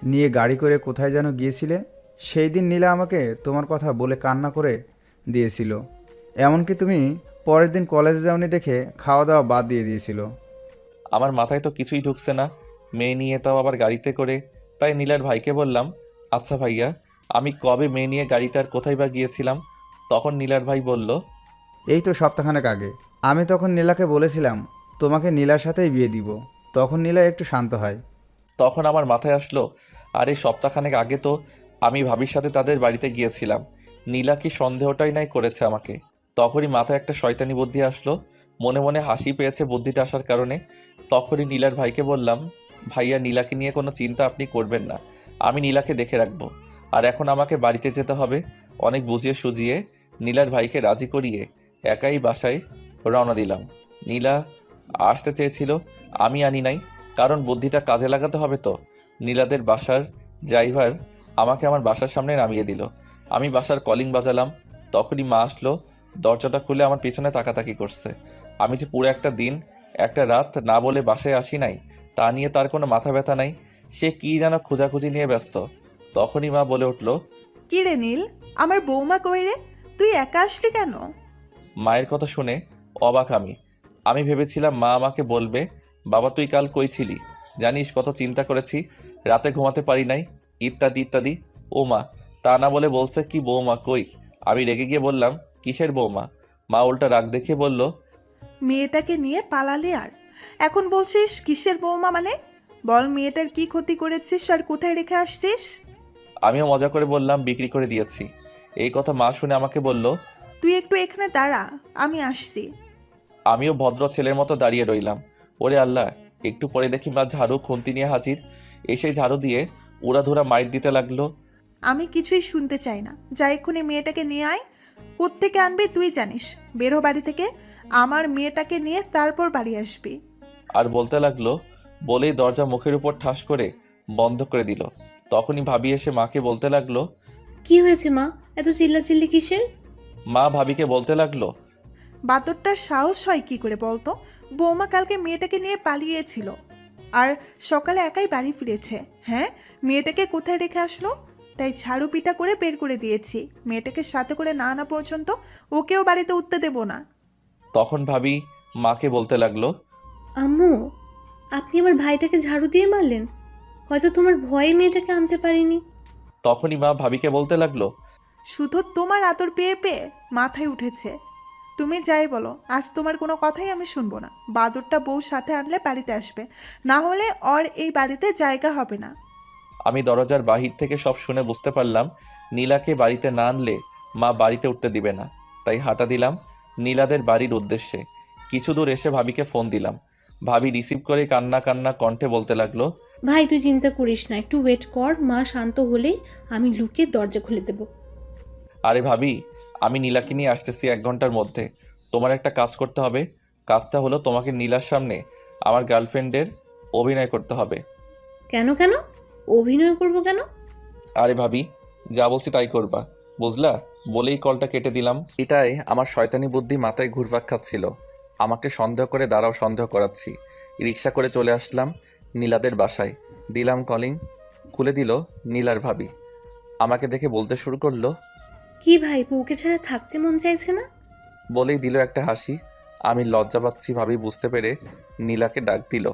নিয়ে গাড়ি করে কোথায় যেন গিয়েছিলে, সেই দিন নীলা আমাকে তোমার কথা বলে কান্না করে দিয়েছিল। এমনকি তুমি পরের দিন কলেজে যাওনি দেখে খাওয়া দাওয়া বাদ দিয়ে দিয়েছিল। আমার মাথায় তো কিছুই ঢুকছে না, মেয়ে নিয়ে তাও আবার গাড়িতে করে। তাই নীলার ভাইকে বললাম, আচ্ছা ভাইয়া, আমি কবে মেয়ে নিয়ে গাড়িতে আর কোথায় বা গিয়েছিলাম? তখন নীলার ভাই বলল, এই তো সপ্তাহখানেক আগে। আমি তখন নীলাকে বলেছিলাম তোমাকে নীলার সাথেই বিয়ে দিব। তখন নীলা একটু শান্ত হয়। তখন আমার মাথায় আসলো, আরে সপ্তাহখানেক আগে তো আমি ভাবির সাথে তাদের বাড়িতে গিয়েছিলাম। নীলা কি সন্দেহটাই নাই করেছে আমাকে। তখনই মাথায় একটা শয়তানি বুদ্ধি আসলো। মনে মনে হাসি পেয়েছে বুদ্ধিটা আসার কারণে। তখনই নীলার ভাইকে বললাম, ভাইয়া নীলাকে নিয়ে কোনো চিন্তা আপনি করবেন না, আমি নীলাকে দেখে রাখবো। আর এখন আমাকে বাড়িতে যেতে হবে। অনেক বুঝিয়ে সুজিয়ে নীলার ভাইকে রাজি করিয়ে একাই বাসায় রওনা দিলাম। নীলা আসতে চেয়েছিল, আমি আনি নাই, কারণ বুদ্ধিটা কাজে লাগাতে হবে তো। নীলাদের বাসার ড্রাইভার আমাকে আমার বাসার সামনে নামিয়ে দিল। আমি বাসার কলিং বাজালাম। তখনই মা আসলো। দরজাটা খুলে আমার পিছনে তাকাতাকি করছে। আমি যে পুরো একটা দিন একটা রাত না বলে বাসায় আসি নাই, তা নিয়ে তার কোনো মাথা ব্যথা নাই। সে কি যেন খোঁজাখুঁজি নিয়ে ব্যস্ত। তখনই মা বলে উঠল, কি রে নীল, আমার বৌমা কই রে? তুই একা আসলি কেন? মায়ের কথা শুনে অবাক আমি ভেবেছিলাম মা আমাকে বলবে, বাবা তুই কাল কই ছিলি, জানিস কত চিন্তা করেছি, রাতে ঘুমাতে পারি নাই, ইত্যাদি ইত্যাদি। ও মা, তা না বলে বলছে কি বৌমা কই। আমি রেগে গিয়ে বললাম, কিসের বৌমা? মা উল্টা রাগ দেখিয়ে বলল, মেয়েটাকে নিয়ে পালালি আর এখন বলছিস কিসের বৌমা? মানে বল, মেয়েটার কি ক্ষতি করেছিস আর কোথায় রেখে আসছিস? আমিও মজা করে বললাম, বিক্রি করে দিয়েছি। এই কথা মা শুনে আমাকে বলল। তুই একটু এখানে দাঁড়া, আমি আসছি। আমিও ভদ্র ছেলের মতো দাঁড়িয়ে রইলাম। ওরে আল্লাহ, একটু পরে দেখি মা ঝাড়ু খুন্তি নিয়ে হাজির। এসে ঝাড়ু দিয়ে উড়াধুরা মাইর দিতে লাগলো। আমি কিছুই শুনতে চাই না, যা এক্ষুনি মেয়েটাকে নিয়ে আয়। কোত্থেকে আনবি তুই জানিস, বেরো বাড়ি থেকে। আমার মেয়েটাকে নিয়ে তারপর বাড়ি আসবি। আর বলতে লাগলো, বলেই দরজা মুখের উপর ঠাস করে বন্ধ করে দিল। তখনই ভাবি এসে মাকে বলতে লাগলো। কি হয়েছে মা, এত চিল্লাচিল্লি কিসের? মা ভাবিকে বলতে লাগলো, বাদরটার সাহস হয় কি করে বলতো? বৌমা কালকে মেয়েটাকে নিয়ে পালিয়েছিল আর সকালে একাই বাড়ি ফিরেছে। হ্যাঁ, মেয়েটাকে কোথায় রেখে আসলো? তাই ঝাড়ু পিটা করে বের করে দিয়েছি। মেয়েটাকে সাথে করে না আনা পর্যন্ত ওকেও বাড়িতে উঠতে দেব না। তখন ভাবি মাকে বলতে লাগলো, আম্মু, আপনি আমার ভাইটাকে ঝাড়ু দিয়ে মারলেন। হয়তো তোমার ভয়ে মেয়েটাকে আনতে পারিনি। তখনই মা ভাবিকে বলতে লাগলো, শুধু তোমার আদর পেয়ে পেয়ে মাথায় উঠেছে। তুমি যাই বলো, আজ তোমার কোনো কথাই আমি শুনবো না। বাদরটা বউ সাথে আনলে বাড়িতে আসবে, না হলে ওর এই বাড়িতে জায়গা হবে না। আমি দরজার বাহির থেকে সব শুনে বুঝতে পারলাম নীলাকে বাড়িতে না আনলে মা বাড়িতে উঠতে দিবে না। তাই হাঁটা দিলাম নীলাদের বাড়ির উদ্দেশ্যে। কিছু দূর এসে ভাবিকে ফোন দিলাম। ভাবি রিসিভ করে কান্না কান্না কণ্ঠে বলতে লাগলো, ভাই তুই চিন্তা করিস না, একটু ওয়েট কর, মা শান্ত হলেই আমি লুকিয়ে দরজা খুলে দেব। আরে ভাবি, আমি নীলাকে নিয়ে আসতেছি 1 ঘন্টার মধ্যে। তোমার একটা কাজ করতে হবে। কাজটা হলো তোমাকে নীলার সামনে আমার গার্লফ্রেন্ডের অভিনয় করতে হবে। কেন কেন অভিনয় করব কেন? আরে ভাবি, যা বলছি তাই করবা, বুঝলা? বলেই কলটা কেটে দিলাম। এটাই আমার শয়তানি বুদ্ধি মাথায় ঘুরপাক খাচ্ছিল। আমাকে সন্দেহ করে দাঁড়াও সন্দেহ করাচ্ছি। রিক্সা করে চলে আসলাম নীলাদের বাসায়। দিলাম কলিং। খুলে দিল নীলার ভাবি। আমাকে দেখে বলতে শুরু করলো, কি ভাই, বউকে ছাড়া থাকতে মন চাইছে না? বলেই দিল একটা হাসি। আমি লজ্জা পাচ্ছি ভাবি বুঝতে পেরে নীলাকে ডাক দিল।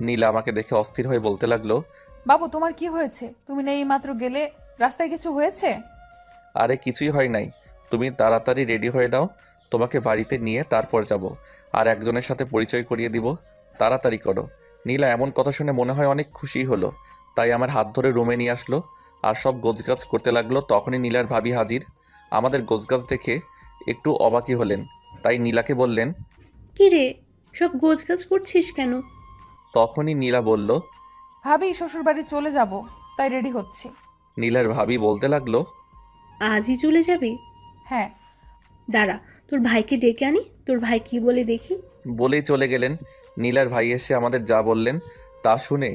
নীলা আমাকে দেখে অস্থির হয়ে বলতে লাগলো, বাবু তোমার কি হয়েছে? তুমি না এই মাত্র গেলে, রাস্তায় কিছু হয়েছে? আরে কিছুই হয় নাই, তুমি তাড়াতাড়ি রেডি হয়ে নাও, তোমাকে বাড়িতে নিয়ে তারপর যাব, আর একজনের সাথে পরিচয় করিয়ে দিব, তাড়াতাড়ি করো। নীলা এমন কথা শুনে মনে হয় অনেক খুশি হলো, তাই আমার হাত ধরে রুমে নিয়ে আসলো আর সব গোছগাছ করতে লাগলো। তখনই নীলার ভাবি হাজির। আমাদের গোছগাছ দেখে একটু অবাকই হলেন, তাই নীলাকে বললেন, কি রে, সব গোছগাছ করছিস কেন? তখনই নীলা বলল। ভাবি শ্বশুর বাড়ি চলে যাব, তাই রেডি হচ্ছি। নীলার ভাবি বলতে লাগলো। আজই চলে যাবি? হ্যাঁ। দাঁড়া, তোর ভাইকে ডেকে আনি, তোর ভাই কি বলে দেখি। বলেই চলে গেলেন। নীলার ভাই এসে আমাদের যা বললেন তা শুনে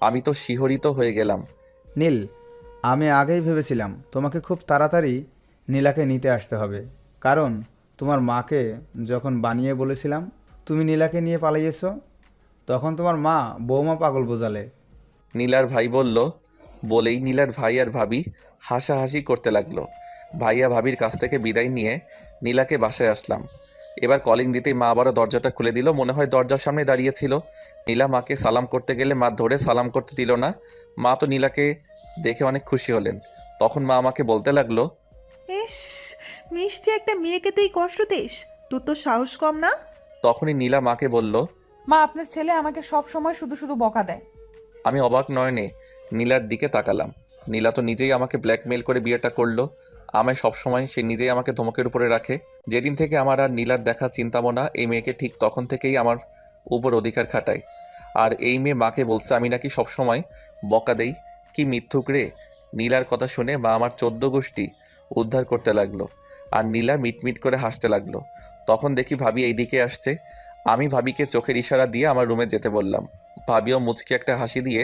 আমি তো শিহরিত হয়ে গেলাম। নীল, আমি আগেই ভেবেছিলাম তোমাকে খুব তাড়াতাড়ি নীলাকে নিতে আসতে হবে, কারণ তোমার মাকে যখন বানিয়ে বলেছিলাম তুমি নীলাকে নিয়ে পালিয়েছো, তখন তোমার মা বৌমা পাগল বোঝালে। নীলার ভাই বলল। বলেই নীলার ভাই আর ভাবি হাসাহাসি করতে লাগলো। ভাইয়া ভাবির কাছ থেকে বিদায় নিয়ে নীলাকে বাসায় আসলাম। এবার কলিং দিতেই মা আবারও দরজাটা খুলে দিল। মনে হয় দরজার সামনে দাঁড়িয়েছিল। নীলা মাকে সালাম করতে গেলে মা ধরে সালাম করতে দিল না। মা তো নীলাকে দেখে অনেক খুশি হলেন। তখন মা আমাকে বলতে লাগলো। ইস, মিষ্টি একটা মেয়েকে তুই কষ্ট দিস, তোর তো সাহস কম না? তখনই নীলা মাকে বলল। মা, আপনার ছেলে আমাকে সব সময় শুধু শুধু বকা দেয়। আমি অবাক নয়নে নীলার দিকে তাকালাম। নীলা তো নিজেই আমাকে ব্ল্যাকমেল করে বিয়েটা করলো। আমায় সবসময় সে নিজেই আমাকে ধমকের উপরে রাখে। যেদিন থেকে আমার আর নীলার দেখা চিন্তা মনা, এই মেয়েকে ঠিক তখন থেকেই আমার উপর অধিকার খাটায়। আর এই মেয়ে মাকে বলছে আমি নাকি সবসময় বকা দেই। কি মিথ্যুক রে! নীলার কথা শুনে মা আমার 14 গোষ্ঠী উদ্ধার করতে লাগলো। আর নীলা মিটমিট করে হাসতে লাগলো। তখন দেখি ভাবি এইদিকে আসছে। আমি ভাবিকে চোখের ইশারা দিয়ে আমার রুমে যেতে বললাম। ভাবিও মুচকি একটা হাসি দিয়ে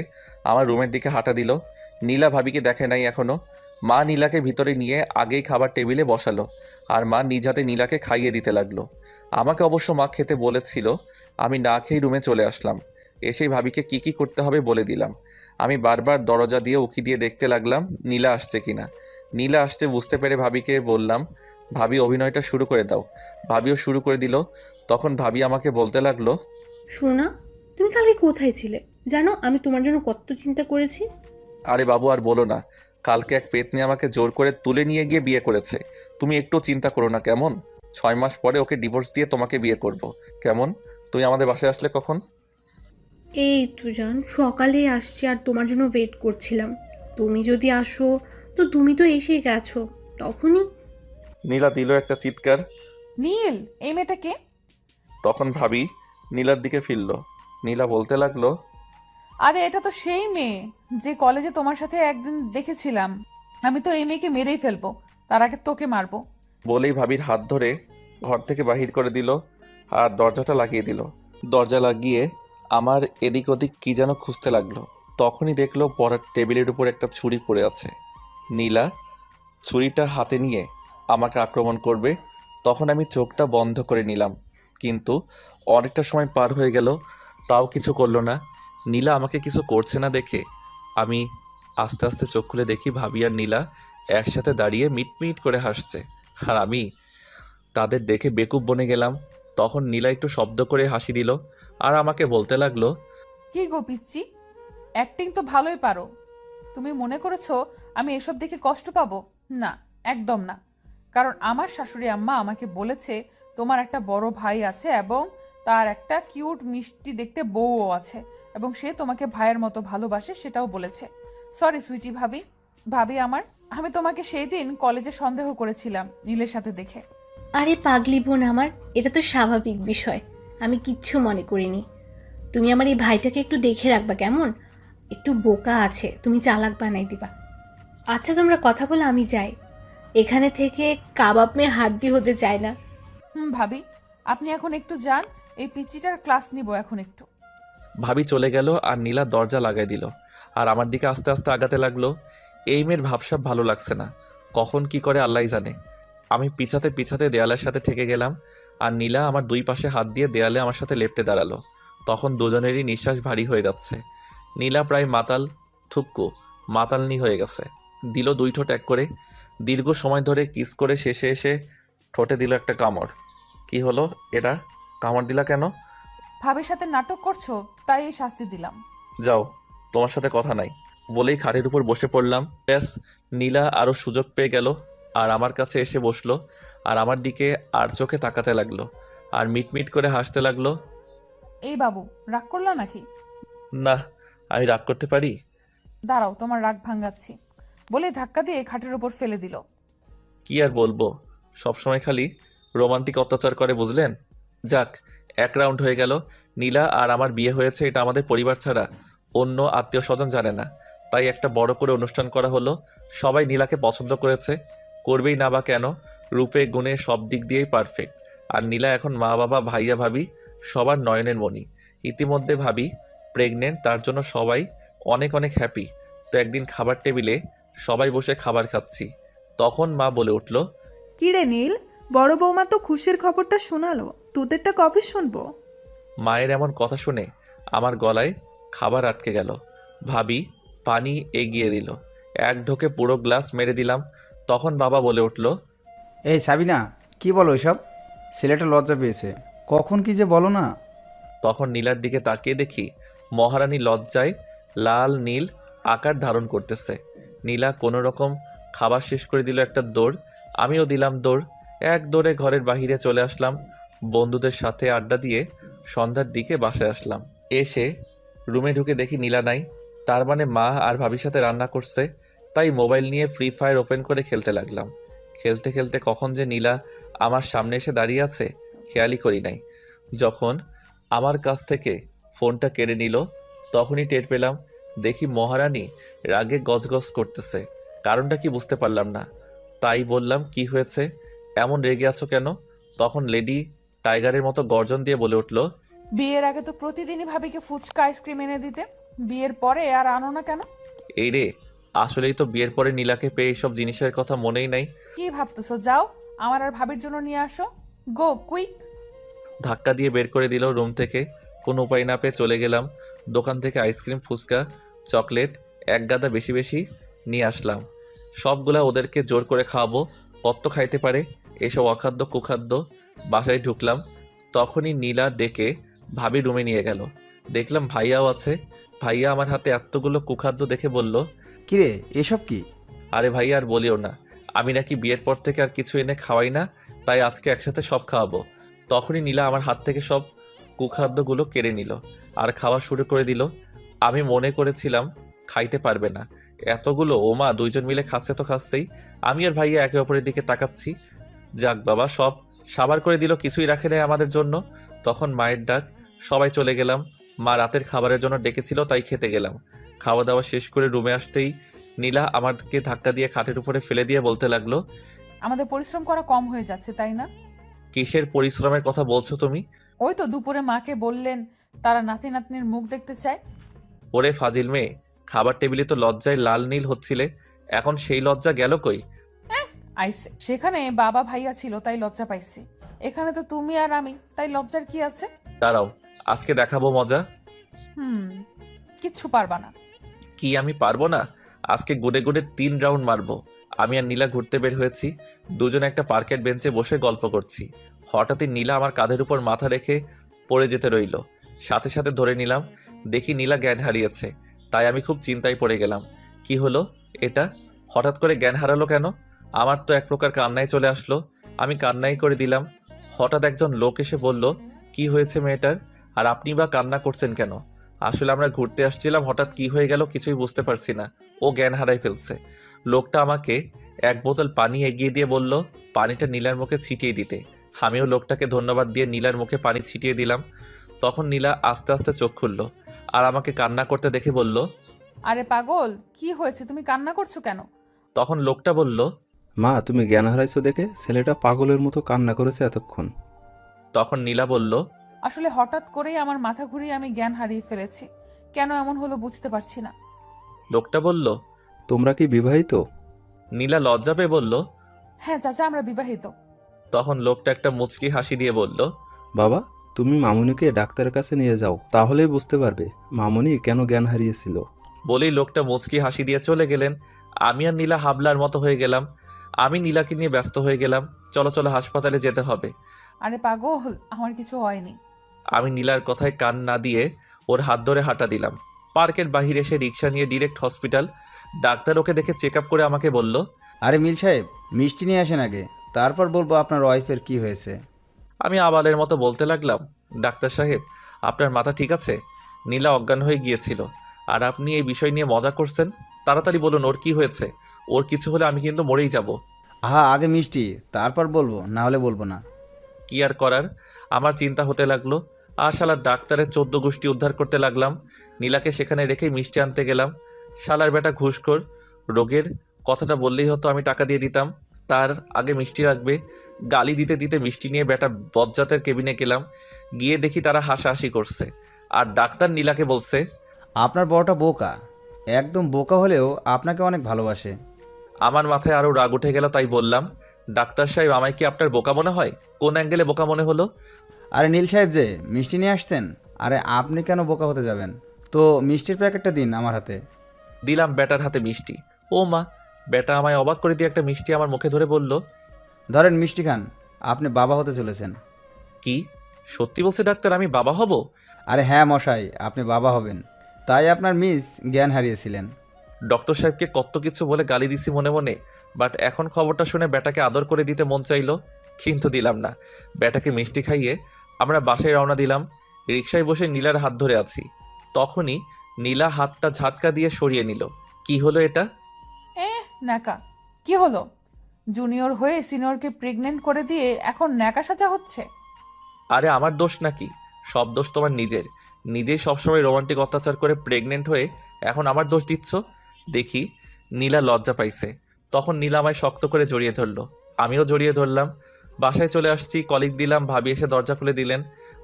আমার রুমের দিকে হাঁটা দিল। নীলা ভাবিকে দেখে নাই এখনো। মা নীলাকে ভিতরে নিয়ে আগেই খাবার টেবিলে বসালো। আর মা নিজ হাতে নীলাকে খাইয়ে দিতে লাগলো। আমাকে অবশ্য মা খেতে বলেছিল। আমি না খেয়ে রুমে চলে আসলাম। এসেই ভাবিকে কি কি করতে হবে বলে দিলাম। আমি বারবার দরজা দিয়ে উকি দিয়ে দেখতে লাগলাম নীলা আসছে কিনা। নীলা আসছে বুঝতে পেরে ভাবিকে বললাম, ভাবি অভিনয়টা শুরু করে দাও। ভাবিও শুরু করে দিল। তখন ভাবি আমাকে বলতে লাগলো। শোনা, তুমি কালকে কোথায় ছিলে জানো? আমি তোমার জন্য কত চিন্তা করেছি। আরে বাবু আর বলো না, কালকে এক পেতনি আমাকে জোর করে তুলে নিয়ে গিয়ে বিয়ে করেছে। তুমি একটু চিন্তা করো না কেমন? 6 মাস পরে ওকে ডিভোর্স দিয়ে তোমাকে বিয়ে করব। কেমন? তুমি আমাদের বাসায় আসলে কখন? এই তো জান, সকালে আসছি আর তোমার জন্য ওয়েট করছিলাম। তুমি যদি আসো, তো তুমি তো এসেই গেছো তখনই। নীলা দিল একটা চিৎকার। নীল, এই মেয়েটা কে? তখন ভাবি নীলার দিকে ফিরল। নীলা বলতে লাগলো। আরে এটা তো সেই মেয়ে যে কলেজে তোমার সাথে একদিন দেখেছিলাম। আমি তো এই মেয়েকে মেরেই ফেলবো, তার আগে তোকে মারবো। বলেই ভাবির হাত ধরে ঘর থেকে বাহির করে দিল আর দরজাটা লাগিয়ে দিল। দরজা লাগিয়ে আমার এদিক ওদিক কি যেন খুঁজতে লাগলো। তখনই দেখলো পড়ার টেবিলের উপর একটা ছুরি পড়ে আছে। নীলা ছুরিটা হাতে নিয়ে আমাকে আক্রমণ করবে। তখন আমি চোখটা বন্ধ করে নিলাম, কিন্তু অনেকটা সময় পার হয়ে গেল, তাও কিছু করলো না। নীলা আমাকে কিছু করছে না দেখে আমি আস্তে আস্তে চোখ খুলে দেখি ভাবি আর নীলা একসাথে দাঁড়িয়ে মিটমিট করে হাসছে। আর আমি তাদের দেখে বেকুব বনে গেলাম। তখন নীলা একটু শব্দ করে হাসি দিল আর আমাকে বলতে লাগলো। কি গো পিচ্চি, অ্যাক্টিং তো ভালোই পারো। তুমি মনে করেছো আমি এসব দেখে কষ্ট পাবো? না, একদম না। কারণ আমার শাশুড়ি আম্মা আমাকে বলেছে তোমার একটা বড় ভাই আছে এবং তার একটা কিউট মিষ্টি দেখতে বউও আছে, এবং সে তোমাকে ভাইয়ের মতো ভালোবাসে, সেটাও বলেছে। সরি সুইটি ভাবি, ভাবি আমার, আমি তোমাকে সেই দিন কলেজে সন্দেহ করেছিলাম নীলের সাথে দেখে। আরে পাগলি বোন আমার, এটা তো স্বাভাবিক বিষয়, আমি কিচ্ছু মনে করিনি। তুমি আমার এই ভাইটাকে একটু দেখে রাখবা কেমন? একটু বোকা আছে, তুমি চালাক বানাই দিবা। আচ্ছা তোমরা কথা বলে আমি যাই, এখানে থেকে কাবাব মেয়ে হাড্ডি হতে চায় না। ভাবি আপনি এখন একটু যান, এই পিচ্চিটার ক্লাস নিব এখন একটু। ভাবি চলে গেল আর নীলা দরজা লাগাই দিল আর আমার দিকে আস্তে আস্তে আগাতে লাগলো। এই মেয়ের ভাবসাব ভালো লাগছে না, কখন কি করে আল্লাহই জানে। আমি পিছাতে পিছাতে দেয়ালের সাথে ঠেকে গেলাম আর নীলা আমার দুই পাশে হাত দিয়ে দেয়ালে আমার সাথে লেপ্টে দাঁড়ালো। তখন দুজনেরই নিঃশ্বাস ভারী হয়ে যাচ্ছে। নীলা প্রায় মাতাল থুক্কু মাতালনি হয়ে গেছে। দিল 2 ঠোঁট এক করে, দীর্ঘ সময় ধরে কিস করে শেষে এসে ঠোঁটে দিল একটা কামড়। কি হলো এটা? কামড় দিলা কেন? ভাবির সাথে নাটক করছো তাই এই শাস্তি দিলাম। যাও, তোমার সাথে কথা নাই বলেই খাটের উপর বসে পড়লাম। ব্যাস, নীলা আরও সুযোগ পেয়ে গেল আর আমার কাছে এসে বসলো আর আমার দিকে আর চোখে তাকাতে লাগলো আর মিটমিট করে হাসতে লাগলো। এই বাবু, রাগ করলা নাকি? না, আমি রাগ করতে পারি? দাঁড়াও, তোমার রাগ ভাঙাচ্ছি বলে ধাক্কা দিয়ে খাটের উপর ফেলে দিল। কি আর বলবো, সবসময় খালি রোমান্টিক অত্যাচার করে বুঝলেন। যাক, এক রাউন্ড হয়ে গেল। নীলা আর আমার বিয়ে হয়েছে এটা আমাদের পরিবার ছাড়া অন্য আত্মীয় স্বজন জানে না, তাই একটা বড় করে অনুষ্ঠান করা হলো। সবাই নীলাকে পছন্দ করেছে, করবেই না বা কেন, রূপে গুণে সব দিক দিয়েই পারফেক্ট। আর নীলা এখন মা বাবা ভাইয়া ভাবি সবার নয়নের মণি। ইতিমধ্যে ভাবি প্রেগনেন্ট, তার জন্য সবাই অনেক অনেক হ্যাপি। তো একদিন খাবার টেবিলে সবাই বসে খাবার খাচ্ছি, তখন মা বলে উঠল, কি রে নীল, বড় বৌমা তো খুশির খবরটা শোনালো, তোদেরটা কবে শুনবো? মায়ের এমন কথা শুনে আমার গলায় খাবার আটকে গেল। ভাবি পানি এগিয়ে দিল, এক ঢোকে পুরো গ্লাস মেরে দিলাম। তখন বাবা বলে উঠল, এই সাবিনা, কি বলো এসব? ছেলেটা লজ্জা পেয়েছে, কখন কি যে বলো না। তখন নীলার দিকে তাকিয়ে দেখি মহারানী লজ্জায় লাল নীল আকার ধারণ করতেছে। নীলা কোনো রকম খাবার শেষ করে দিল একটা দৌড়, আমিও দিলাম দৌড়। এক দৌড়ে ঘরের বাহিরে চলে আসলাম। বন্ধুদের সাথে আড্ডা দিয়ে সন্ধ্যার দিকে বাসায় আসলাম। এসে রুমে ঢুকে দেখি নীলা নাই। তার মানে মা আর ভাবির সাথে রান্না করছে। তাই মোবাইল নিয়ে ফ্রি ফায়ার ওপেন করে খেলতে লাগলাম। খেলতে খেলতে কখন যে নীলা আমার সামনে এসে দাঁড়িয়ে আছে খেয়ালই করি নাই। যখন আমার কাছ থেকে ফোনটা কেড়ে নিল তখনই টের পেলাম, দেখি মহারানী রাগে গজগজ করতেছে। কারণটা কি বুঝতে পারলাম না, তাই বললাম, কি হয়েছে, এমন রেগে আছো কেন? তখন লেডি টাইগারের মতো গর্জন দিয়ে বলে উঠল, বিয়ের আগে তো প্রতিদিনই ভাবিকে ফুচকা আইসক্রিম এনে দিতে, বিয়ের পরে আর আনো না কেন? এই রে, আসলেই তো বিয়ের পরে নীলাকে পেয়ে এইসব জিনিসের কথা মনেই নাই। কি ভাবতেছো? যাও আমার আর ভাবির জন্য নিয়ে আসো, গো কুইক। ধাক্কা দিয়ে বের করে দিল রুম থেকে। কোনো উপায় না পেয়ে চলে গেলাম দোকান থেকে আইসক্রিম, ফুচকা, চকলেট এক গাদা বেশি বেশি নিয়ে আসলাম। সবগুলা ওদেরকে জোর করে খাওয়াবো, কত খাইতে পারে এসব অখাদ্য কুখাদ্য। বাসায় ঢুকলাম, তখনই নীলা ডেকে ভাবি রুমে নিয়ে গেল। দেখলাম ভাইয়াও আছে। ভাইয়া আমার হাতে এতগুলো কুখাদ্য দেখে বলল, কিরে এসব কি? আরে ভাইয়া আর বলিও না, আমি নাকি বিয়ের পর থেকে আর কিছু এনে খাওয়াই না, তাই আজকে একসাথে সব খাওয়াবো। তখনই নীলা আমার হাত থেকে সব কুখাদ্যগুলো কেড়ে নিল আর খাওয়া শুরু করে দিল। আমি মনে করেছিলাম খাইতে পারবে না, এতগুলো ওমা দুইজন মিলে খাচ্ছে তো খাচ্ছেই। আমি আর ভাইয়া একে অপরের দিকে তাকাচ্ছি। যাক বাবা, সব সাবার করে দিল, কিছুই রাখে নেই আমাদের জন্য। তখন মায়ের ডাক, সবাই চলে গেলাম। মা রাতের খাবারের জন্য ডেকেছিল, তাই খেতে গেলাম। খাওয়া দাওয়া শেষ করে রুমে আসতেই নীলা আমাকে ধাক্কা দিয়ে খাটের উপরে ফেলে দিয়ে বলতে লাগলো, আমাদের পরিশ্রম করা কম হয়ে যাচ্ছে তাই না? কিসের পরিশ্রমের কথা বলছো তুমি? ওই তো দুপুরে মাকে বললেন তারা নাতি নাতনির মুখ দেখতে চায়। ওরে ফাজিল মেয়ে, খাবার টেবিলে তো লজ্জায় লাল নীল হচ্ছিলে, এখন সেই লজ্জা গেল কই? আইসে, সেখানে বাবা ভাইয়া ছিল তাই লজ্জা পাইছি, এখানে তো তুমি আর আমি, তাই লজ্জার কি আছে? দাঁড়াও, আজকে দেখাবো মজা। কিচ্ছু পারবা না। কি আমি পারবো না? আজকে গুডে গুডে 3 রাউন্ড মারবো। আমি আর নীলা ঘুরতে বের হয়েছি, দুজনে একটা পার্কের বেঞ্চে বসে গল্প করছি। হঠাৎই নীলা আমার কাঁধের উপর মাথা রেখে পড়ে যেতে রইল। সাথে সাথে ধরে নিলাম, দেখি নীলা জ্ঞান হারিয়েছে। তাই আমি খুব চিন্তায় পড়ে গেলাম, কি হলো এটা, হঠাৎ করে জ্ঞান হারালো কেন? আমার তো এক প্রকার কান্নায় চলে আসলো। আমি কান্নাই করে দিলাম। হঠাৎ একজন লোক এসে বলল, কি হয়েছে মেয়েটার, আর আপনি বা কান্না করছেন কেন? আসলে আমরা ঘুরতে আসছিলাম, হঠাৎ কি হয়ে গেল কিছুই বুঝতে পারছি না, ও জ্ঞান হারাই ফেলছে। লোকটা আমাকে এক বোতল পানি এগিয়ে দিয়ে বলল পানিটা নীলার মুখে ছিটিয়ে দিতে। আমিও লোকটাকে ধন্যবাদ দিয়ে নীলার মুখে পানি ছিটিয়ে দিলাম। তখন নীলা আস্তে আস্তে চোখ খুলল আর আমাকে কান্না করতে দেখে বলল, আরে পাগল, কি হয়েছে, তুমি কান্না করছো কেন? তখন লোকটা বলল, মা, তুমি জ্ঞান হারাইছো দেখে ছেলেটা পাগলের মতো কান্না করেছে এতক্ষণ। তখন নীলা বলল, আসলে হঠাৎ করেই আমার মাথা ঘুরিয়ে আমি জ্ঞান হারিয়ে ফেলেছি, কেন এমন হলো বুঝতে পারছি না। লোকটা বলল, তোমরা কি বিবাহিত? নীলা লজ্জা পেয়ে বলল, হ্যাঁ চাচা, আমরা বিবাহিত। তখন লোকটা একটা মুচকি হাসি দিয়ে বলল, বাবা, তুমি মামুনিকে ডাক্তারের কাছে নিয়ে যাও, তাহলেই বুঝতে পারবে মামুনি কেন জ্ঞান হারিয়েছিল। বলেই লোকটা মুচকি হাসি দিয়ে চলে গেলেন। আমি আর নীলা হাবলার মতো হয়ে গেলাম। আমি নীলাকে নিয়ে ব্যস্ত হয়ে গেলাম, চলো চলো হাসপাতালে যেতে হবে। আরে পাগল, আমার কিছু হয়নি। আমি নীলার কথায় কান না দিয়ে ওর হাত ধরে হাঁটা দিলাম। পার্কের বাহিরে এসে রিক্সা নিয়ে ডিরেক্ট হসপিটাল। ডাক্তার ওকে দেখে চেক আপ করে আমাকে বলল, আরে মিল সাহেব, মিষ্টি নিয়ে আসেন আগে, তারপর বলবো আপনার ওয়াইফের কি হয়েছে। আমি আবালের মতো বলতে লাগলাম, ডাক্তার সাহেব আপনার মাথা ঠিক আছে? নীলা অজ্ঞান হয়ে গিয়েছিল আর আপনি এই বিষয় নিয়ে মজা করছেন। তাড়াতাড়ি বলুন ওর কি হয়েছে, ওর কিছু হলে আমি কিন্তু মরেই যাব। আহা, আগে মিষ্টি, তারপর বলবো, না হলে বলবো না। কি আর করার, আমার চিন্তা হতে লাগলো। আর শালার ডাক্তারের 14 গোষ্ঠী উদ্ধার করতে লাগলাম। নীলাকে সেখানে রেখে মিষ্টি আনতে গেলাম। শালার বেটা ঘুষখোর, রোগের কথাটা বললেই হতো, আমি টাকা দিয়ে দিতাম। তার আগে মিষ্টি রাখবে। গালি দিতে দিতে মিষ্টি নিয়ে বেটা বজ্জাতের কেবিনে গেলাম। গিয়ে দেখি তারা হাসাহাসি করছে। আর ডাক্তার নীলাকে বলছে, আপনার বড়টা বোকা, একদম বোকা হলেও আপনাকে অনেক ভালোবাসে। আমার মাথায় আরও রাগ উঠে গেল। তাই বললাম, ডাক্তার সাহেব, আমায় কি আপনার বোকা মনে হয়? কোন অ্যাঙ্গেলে বোকা মনে হলো? আরে নীল সাহেব যে মিষ্টি নিয়ে আসছেন, আরে আপনি কেন বোকা হতে যাবেন? তো মিষ্টির প্যাকেটটা দিন আমার হাতে। দিলাম বেটার হাতে মিষ্টি। ও মা, বেটা আমায় অবাক করে দিয়ে একটা মিষ্টি আমার মুখে ধরে বলল, ধরেন মিষ্টি খান, আপনি বাবা হতে চলেছেন। কি সত্যি বলছে ডাক্তার, আমি বাবা হব? আরে হ্যাঁ মশাই, আপনি বাবা হবেন। তাই আপনার মিস জ্ঞান হারিয়েছিলেন। ডক্টর সাহেবকে কত কিছু বলে গালি দিছি মনে মনে, বাট এখন খবরটা শুনে বেটাকে আদর করে দিতে মন চাইলো, কিন্তু দিলাম না। বেটাকে মিষ্টি খাইয়ে আমরা বাসায় রওনা দিলাম। রিকশায় বসে নীলার হাত ধরে আছি। তখনই নীলা হাতটা ঝাটকা দিয়ে সরিয়ে নিল। কি হলো এটা? ন্যাকা কি হলো? জুনিয়র হয়ে সিনিয়রকে প্রেগনেন্ট করে দিয়ে এখন ন্যাকা সাজা হচ্ছে? আরে আমার দোষ নাকি? সব দোষ তোমার নিজের। নিজেই সবসময় রোমান্টিক অত্যাচার করে প্রেগনেন্ট হয়ে এখন আমার দোষ দিচ্ছ। দেখি নীলা লজ্জা পাইছে। তখন নীলা আমায় শক্ত করে জড়িয়ে ধরলো, আমিও জড়িয়ে ধরলাম। বাসায় চলে আসছি, কলিং দিলাম, ভাবি এসে দরজা খুলে দিলেন।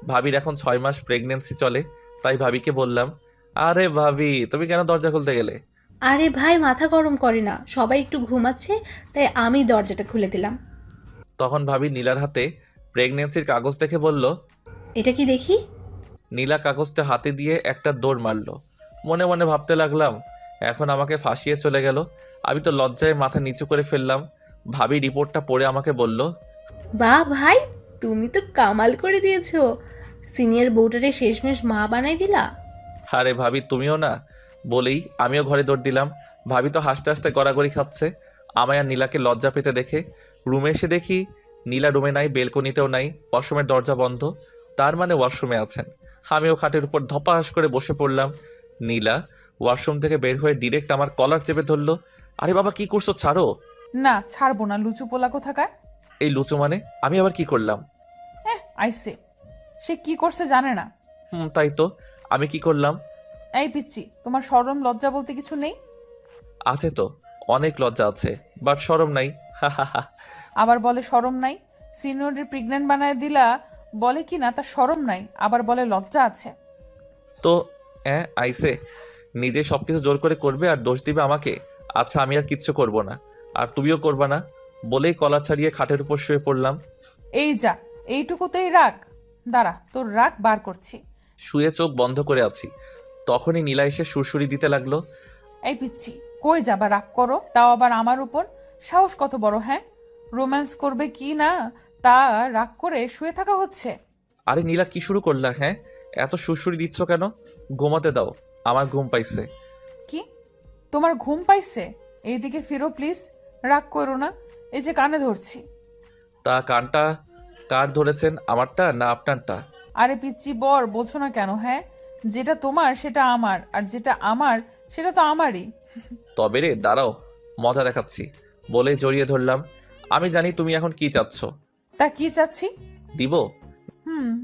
ভাবির এখন 6 মাস প্রেগনেন্সি চলে। তাই ভাবিকে বললাম, আরে ভাবি, তুমি কেন দরজা খুলতে গেলে? আরে ভাই, মাথা গরম করে না, সবাই একটু ঘুমাচ্ছে, তাই আমি দরজাটা খুলে দিলাম। তখন ভাবি নীলার হাতে প্রেগনেন্সির কাগজ দেখে বলল। এটা কি দেখি? নীলা কাগজটা হাতে দিয়ে একটা দৌড় মারল। মনে মনে ভাবতে লাগলাম, এখন আমাকে ফাঁসিয়ে চলে গেল। আমি তো লজ্জায় মাথা নিচু করে ফেললাম। ভাবি রিপোর্টটা পড়ে আমাকে বলল, বাহ ভাই, তুমি তো কামাল করে দিয়েছো, সিনিয়র বউটারে শেষমেশ মা বানাই দিলা। আরে ভাবি তুমিও না, বলেই আমিও ঘরে দৌড় দিলাম। ভাবি তো হাসতে হাসতে গড়াগড়ি খাচ্ছে আমায় আর নীলাকে লজ্জা পেতে দেখে। রুমে এসে দেখি নীলা রুমে নাই, বেলকনিতেও নাই, ওয়াশরুমের দরজা বন্ধ। তার মানে ওয়াশরুমে আছেন। আমিও খাটের উপর ধপাস করে বসে পড়লাম। নীলা ওয়াশরুম থেকে বের হয়ে ডিরেক্ট আমার কলার চেপে ধরলো। আরে বাবা, কি করছো? ছাড়ো। না, ছাড়বো না, লুচু পোলা কোথাকার। এই লুচু মানে? আমি আবার কি করলাম? আইসে, সে কি করছে জানে না। তাই তো, আমি কি করলাম? এই পিচ্ছি, তোমার শরম লজ্জা বলতে কিছু নেই? আছে তো, অনেক লজ্জা আছে, বাট শরম নাই। হা হা হা। আবার বলে শরম নাই। সিনিয়রের প্রেগনেন্ট বানায় দিলা, বলে কি না তার শরম নাই, আবার বলে লজ্জা আছে। তো আইসে নিজে সবকিছু জোর করে করবে আর দোষ দিবে আমাকে। আচ্ছা, আমি আর কিচ্ছু করব না, আর তুমিও করবা না, বলেই কলা ছাড়িয়ে খাটের উপর শুয়ে পড়লাম। এই যা, এইটুকুতেই রাগ? দাঁড়া, তোর রাগ বার করছি। শুয়ে চোখ বন্ধ করে আছি। তখনই নীলা এসে সুরসুরি দিতে লাগলো। এই পিচ্ছি, কই যাবা রাগ করো, তাও আবার আমার উপর? সাহস কত বড়, হ্যাঁ? রোম্যান্স করবে কি না তা রাগ করে শুয়ে থাকা হচ্ছে? আরে নীলা, কি শুরু করলা? হ্যাঁ, এত সুরসুরি দিচ্ছ কেন? ঘুমাতে দাও, আমার ঘুম পাইছে। কি, তোমার ঘুম পাইছে? এইদিকে ফিরো প্লিজ, রাগ করো না, এই যে কানে ধরছি। তা কানটা কার ধরেছেন, আমারটা না আপনারটা? আরে পিচ্ছি বর, বোঝো না কেন? হ্যাঁ, যেটা তোমার সেটা আমার, আর যেটা আমার সেটা তো আমারই। তবে রে, দাঁড়াও, মজা দেখাচ্ছি, বলে জড়িয়ে ধরলাম। আমি জানি তুমি এখন কি চাচ্ছ। তা কি চাচ্ছি? দিব?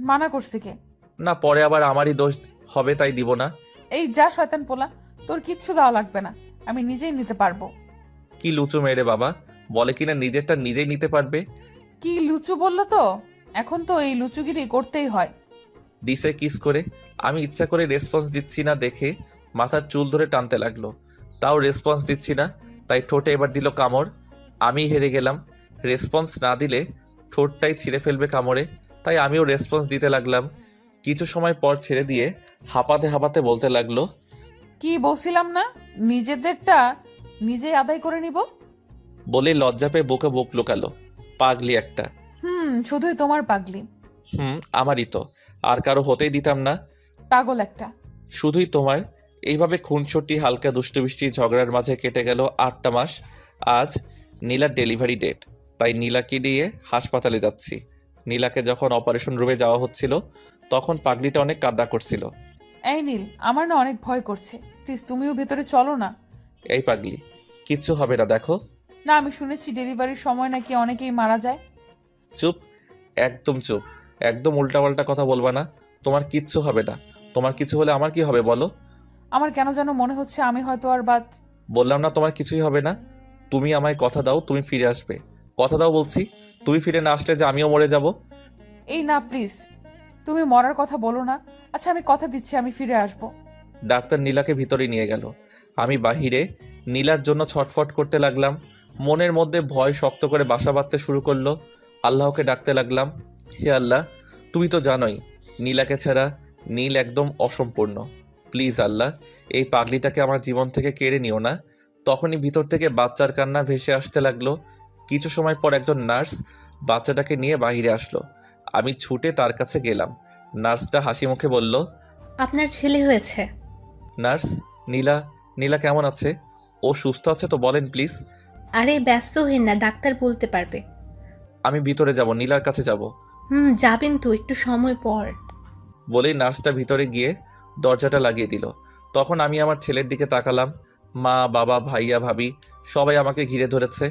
মানা করছে কে? না, পরে আবার আমারই দোষ হবে, তাই দিব না। এই যা শয়তান পোলা, তোর কিচ্ছু দেওয়া লাগবে না, আমি নিজেই নিতে পারবো। কি লুচু মেরে বাবা, বলে কিনা নিজেরটা নিজেই নিতে পারবে। কি লুচু বললো তো? এখন তো এই লুচুগিরি করতেই হয়। দিছে কিস করে। আমি ইচ্ছা করে রেসপন্স দিচ্ছি না দেখে মাথার চুল ধরে টানতে লাগলো। তাও রেসপন্স দিচ্ছি না, তাই ঠোঁটে এবার দিল কামড়। আমি হেরে গেলাম। রেসপন্স না দিলে ঠোঁটটাই ছিঁড়ে ফেলবে কামড়ে, তাই আমিও রেসপন্স দিতে লাগলাম। কিছু সময় পর ছেড়ে দিয়ে হাঁপাতে হাঁপাতে বলতে লাগলো, কি বলছিলাম না, নিজেদেরটা নিজেই আদায় করে নিব। বলে লজ্জা পেয়ে বুকে বুক লুকালো। পাগলি একটা। শুধুই তোমার পাগলি। আমারই তো, আর কারো হতেই দিতাম না। পাগল একটা। শুধুই তোমার। এইভাবে খুনসুটি হালকা দুষ্টুমিষ্টি ঝগড়ার মাঝে কেটে গেল 8টা মাস। আজ নীলার ডেলিভারি ডেট, তাই নীলাকে নিয়ে হাসপাতালে যাচ্ছি। নীলাকে যখন অপারেশন রুমে যাওয়া হচ্ছিল তখন পাগলিটা অনেক কান্না করছিল। এই নীল, আমার না অনেক ভয় করছে, প্লিজ তুমিও ভেতরে চলো না। এই পাগলি, কিচ্ছু হবে না, দেখো। না, আমি শুনেছি ডেলিভারির সময় নাকি অনেকেই মারা যায়। চুপ, একদম চুপ, একদম উল্টাপাল্টা কথা বলবা না। তোমার কিচ্ছু হবে না। তোমার কিছু হলে আমার কি হবে বলো? আমার কেন যেন মনে হচ্ছে আমি হয়তো আর বললাম না তোমার কিছুই হবে না। তুমি আমায় কথা দাও তুমি ফিরে আসবে। কথা দাও বলছি। তুমি ফিরে না আসলে যে আমিও মরে যাব। এই না প্লিজ, তুমি মরার কথা বলো না। আচ্ছা আমি কথা দিচ্ছি আমি ফিরে আসব। ডাক্তার নীলাকে ভিতরে নিয়ে গেল। আমি বাহিরে নীলার জন্য ছটফট করতে লাগলাম। মনের মধ্যে ভয় শক্ত করে বাসা বাঁধতে শুরু করলো। আল্লাহকে ডাকতে লাগলাম, হে আল্লাহ, তুমি তো জানোই নীলাকে ছাড়া নীল একদম অসম্পূর্ণ। প্লিজ আল্লাহ, এই পাগলিটাকে আমার জীবন থেকে কেড়ে নিও না। তখনই ভিতর থেকে বাচ্চার কান্না ভেসে আসতে লাগলো। কিছু সময় পর একজন নার্স বাচ্চাটাকে নিয়ে বাইরে আসলো। আমি ছুটে তার কাছে গেলাম। নার্সটা হাসি মুখে বলল, আপনার ছেলে হয়েছে। নার্স, নীলা নীলা কেমন আছে? ও সুস্থ আছে তো বলেন প্লিজ। আরে ব্যস্ত হবেন না, ডাক্তার বলতে পারবে। আমি ভিতরে যাব, নীলার কাছে যাব। যাবেন তো একটু সময় পর। বলেই নার্সটা ভিতরে গিয়ে দরজাটা লাগিয়ে দিল। তখন আমি আমার ছেলের দিকে তাকালাম। মা, বাবা, ভাইয়া, ভাবি সবাই আমাকে ঘিরে ধরেছে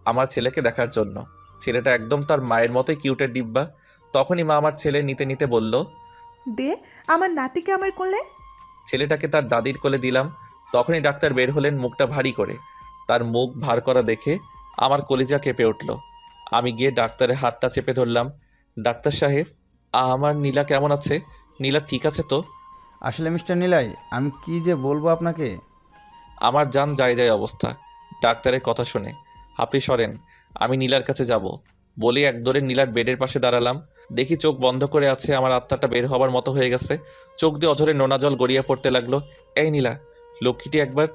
আমার ছেলেকে দেখার জন্য। ছেলেটা একদম তার মায়ের মতোই কিউটের ডিব্বা। তখনই মা আমার ছেলে নিতে নিতে বলল, দে আমার নাতিকে আমার কোলে। ছেলেটাকে তার দাদির কোলে দিলাম। তখনই ডাক্তার বের হলেন মুখটা ভারী করে। তার মুখ ভার করা দেখে আমার কলিজা কেঁপে উঠল। আমি গিয়ে ডাক্তারের হাতটা চেপে ধরলাম। ডাক্তার সাহেব, আমার নীলা কেমন আছে? নীলা ঠিক আছে তো? আসলে মিস্টার নিলাই, আমি কি যে বলবো আপনাকে। আমার জান যায় যায় অবস্থা ডাক্তারের কথা শুনে। আপনি সরেন, আমি নীলার কাছে যাব। বলে এক দৌড়ে নীলার বেডের পাশে দাঁড়ালাম। দেখি চোখ বন্ধ করে আছে, আমার আত্মাটা বের হবার মতো হয়ে গেছে। চোখ দিয়ে অঝরে নোনা জল গড়িয়ে পড়তে লাগলো। এই নীলা, লক্ষ্মীটি একবার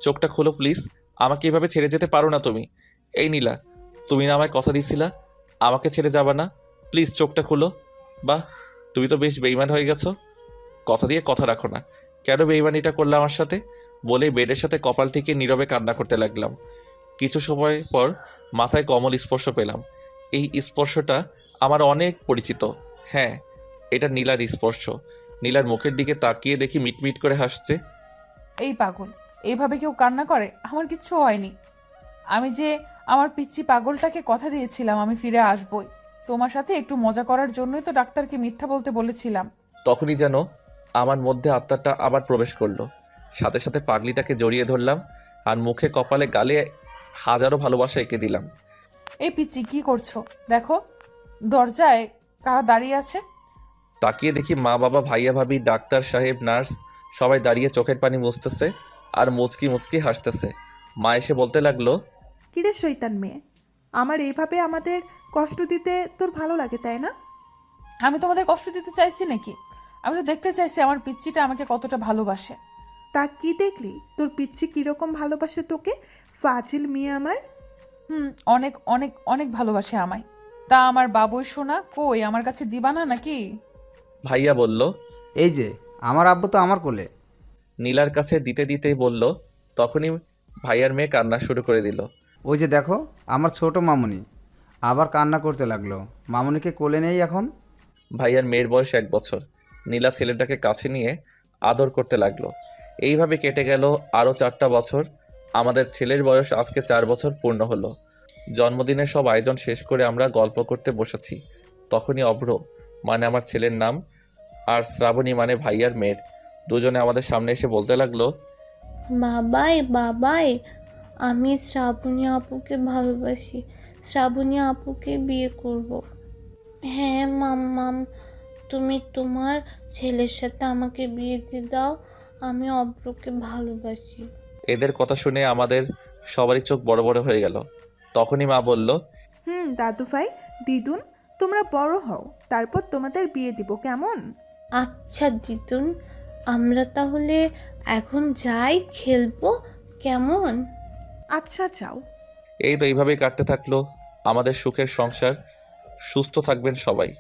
চোখটা খোলো প্লিজ। আমাকে এভাবে ছেড়ে যেতে পারো না তুমি। এই নীলা, তুমি না আমায় কথা দিছিলা আমাকে ছেড়ে যাবা না? প্লিজ চোখটা খুলো। বাহ, তুমি তো বেশ বেইমান হয়ে গেছো। কথা দিয়ে কথা রাখো না। কেন বেইমানিটা করলে আমার সাথে? বলে বেডের সাথে কপাল থেকে নীরবে কান্না করতে লাগলাম। কিছু সময় পর মাথায় কমল স্পর্শ পেলাম। এই স্পর্শটা আমার অনেক পরিচিত। হ্যাঁ, এটা নীলার স্পর্শ। নীলার মুখের দিকে তাকিয়ে দেখি মিটমিট করে হাসছে। এই পাগল, এইভাবে কেউ কান্না করে? আমার কিচ্ছু হয়নি। আমি যে আমার পিচ্চি পাগলটাকে কথা দিয়েছিলাম আমি ফিরে আসবই। তোমার সাথে একটু মজা করার জন্যই তো ডাক্তারকে মিথ্যা বলতে বলেছিলাম। তখনই যেন আমার মধ্যে আত্মাটা আবার প্রবেশ করলো। সাথে সাথে পাগলিটাকে জড়িয়ে ধরলাম আর মুখে কপালে গালে হাজারো ভালোবাসা এঁকে দিলাম। এই পিচ্চি কি করছো? দেখো দরজায় কারা দাঁড়িয়ে আছে। তাকিয়ে দেখি মা, বাবা, ভাইয়া, ভাবি, ডাক্তার সাহেব, নার্স সবাই দাঁড়িয়ে চোখের পানি মুছতেছে আর মুচকি মুচকি হাসতেছে। মা এসে বলতে লাগলো, কিরে শৈতান মেয়ে, আমার এইভাবে আমাদের কষ্ট দিতে তোর ভালো লাগে তাই না? আমি তোমাদের কষ্ট দিতে চাইছি নাকি? আমি তো দেখতে চাইছি আমার পিচ্চিটা আমাকে কতটা ভালোবাসে। তা কি দেখলি তোর পিচ্ছি কিরকম ভালোবাসে তোকে? ফাজিল মেয়ে আমার। অনেক অনেক অনেক ভালোবাসে আমায়। তা আমার বাবুই সোনা কই, আমার কাছে দিবা না নাকি? ভাইয়া বলল, এই যে আমার আব্বু তো আমার কোলে। নীলার কাছে দিতে দিতেই বলল। তখনই ভাইয়ার মেয়ে কান্না শুরু করে দিল। ওই যে দেখো আমার ছোট মামুনি আবার কান্না করতে লাগলো। মামুনিকে কোলে নেই এখন। ভাইয়ার মেয়ের বয়স 1 বছর। নীলা ছেলেটাকে কাছে নিয়ে আদর করতে লাগলো। এইভাবে কেটে গেল আরও 4টা বছর। আমাদের ছেলের বয়স আজকে 4 বছর পূর্ণ হলো। জন্মদিনের সব আয়োজন শেষ করে আমরা গল্প করতে বসেছি। তখনই অভ্র, মানে আমার ছেলের নাম, আর শ্রাবণী মানে ভাইয়ার মেয়ের, দুজনে আমাদের সামনে এসে বলতে লাগলো, বাবাই বাবাই, আমি শ্রাবণী আপুকে ভালোবাসি, শ্রাবণী আপুকে বিয়ে করব। হ্যাঁ মাম্মাম, তুমি তোমার ছেলের সাথে আমাকে বিয়ে দিয়ে দাও, আমি অব্রকে ভালোবাসি। এদের কথা শুনে আমাদের সবারই চোখ বড় বড় হয়ে গেল। তখনই মা বলল, দাদু ভাই, দিদুন, তোমরা বড় হও, তারপর তোমাদের বিয়ে দিব কেমন? আচ্ছা দিদুন, আমরা তাহলে এখন যাই, খেলবো কেমন? আচ্ছা যাও। এই তো এইভাবেই কাটতে থাকলো আমাদের সুখের সংসার। সুস্থ থাকবেন সবাই।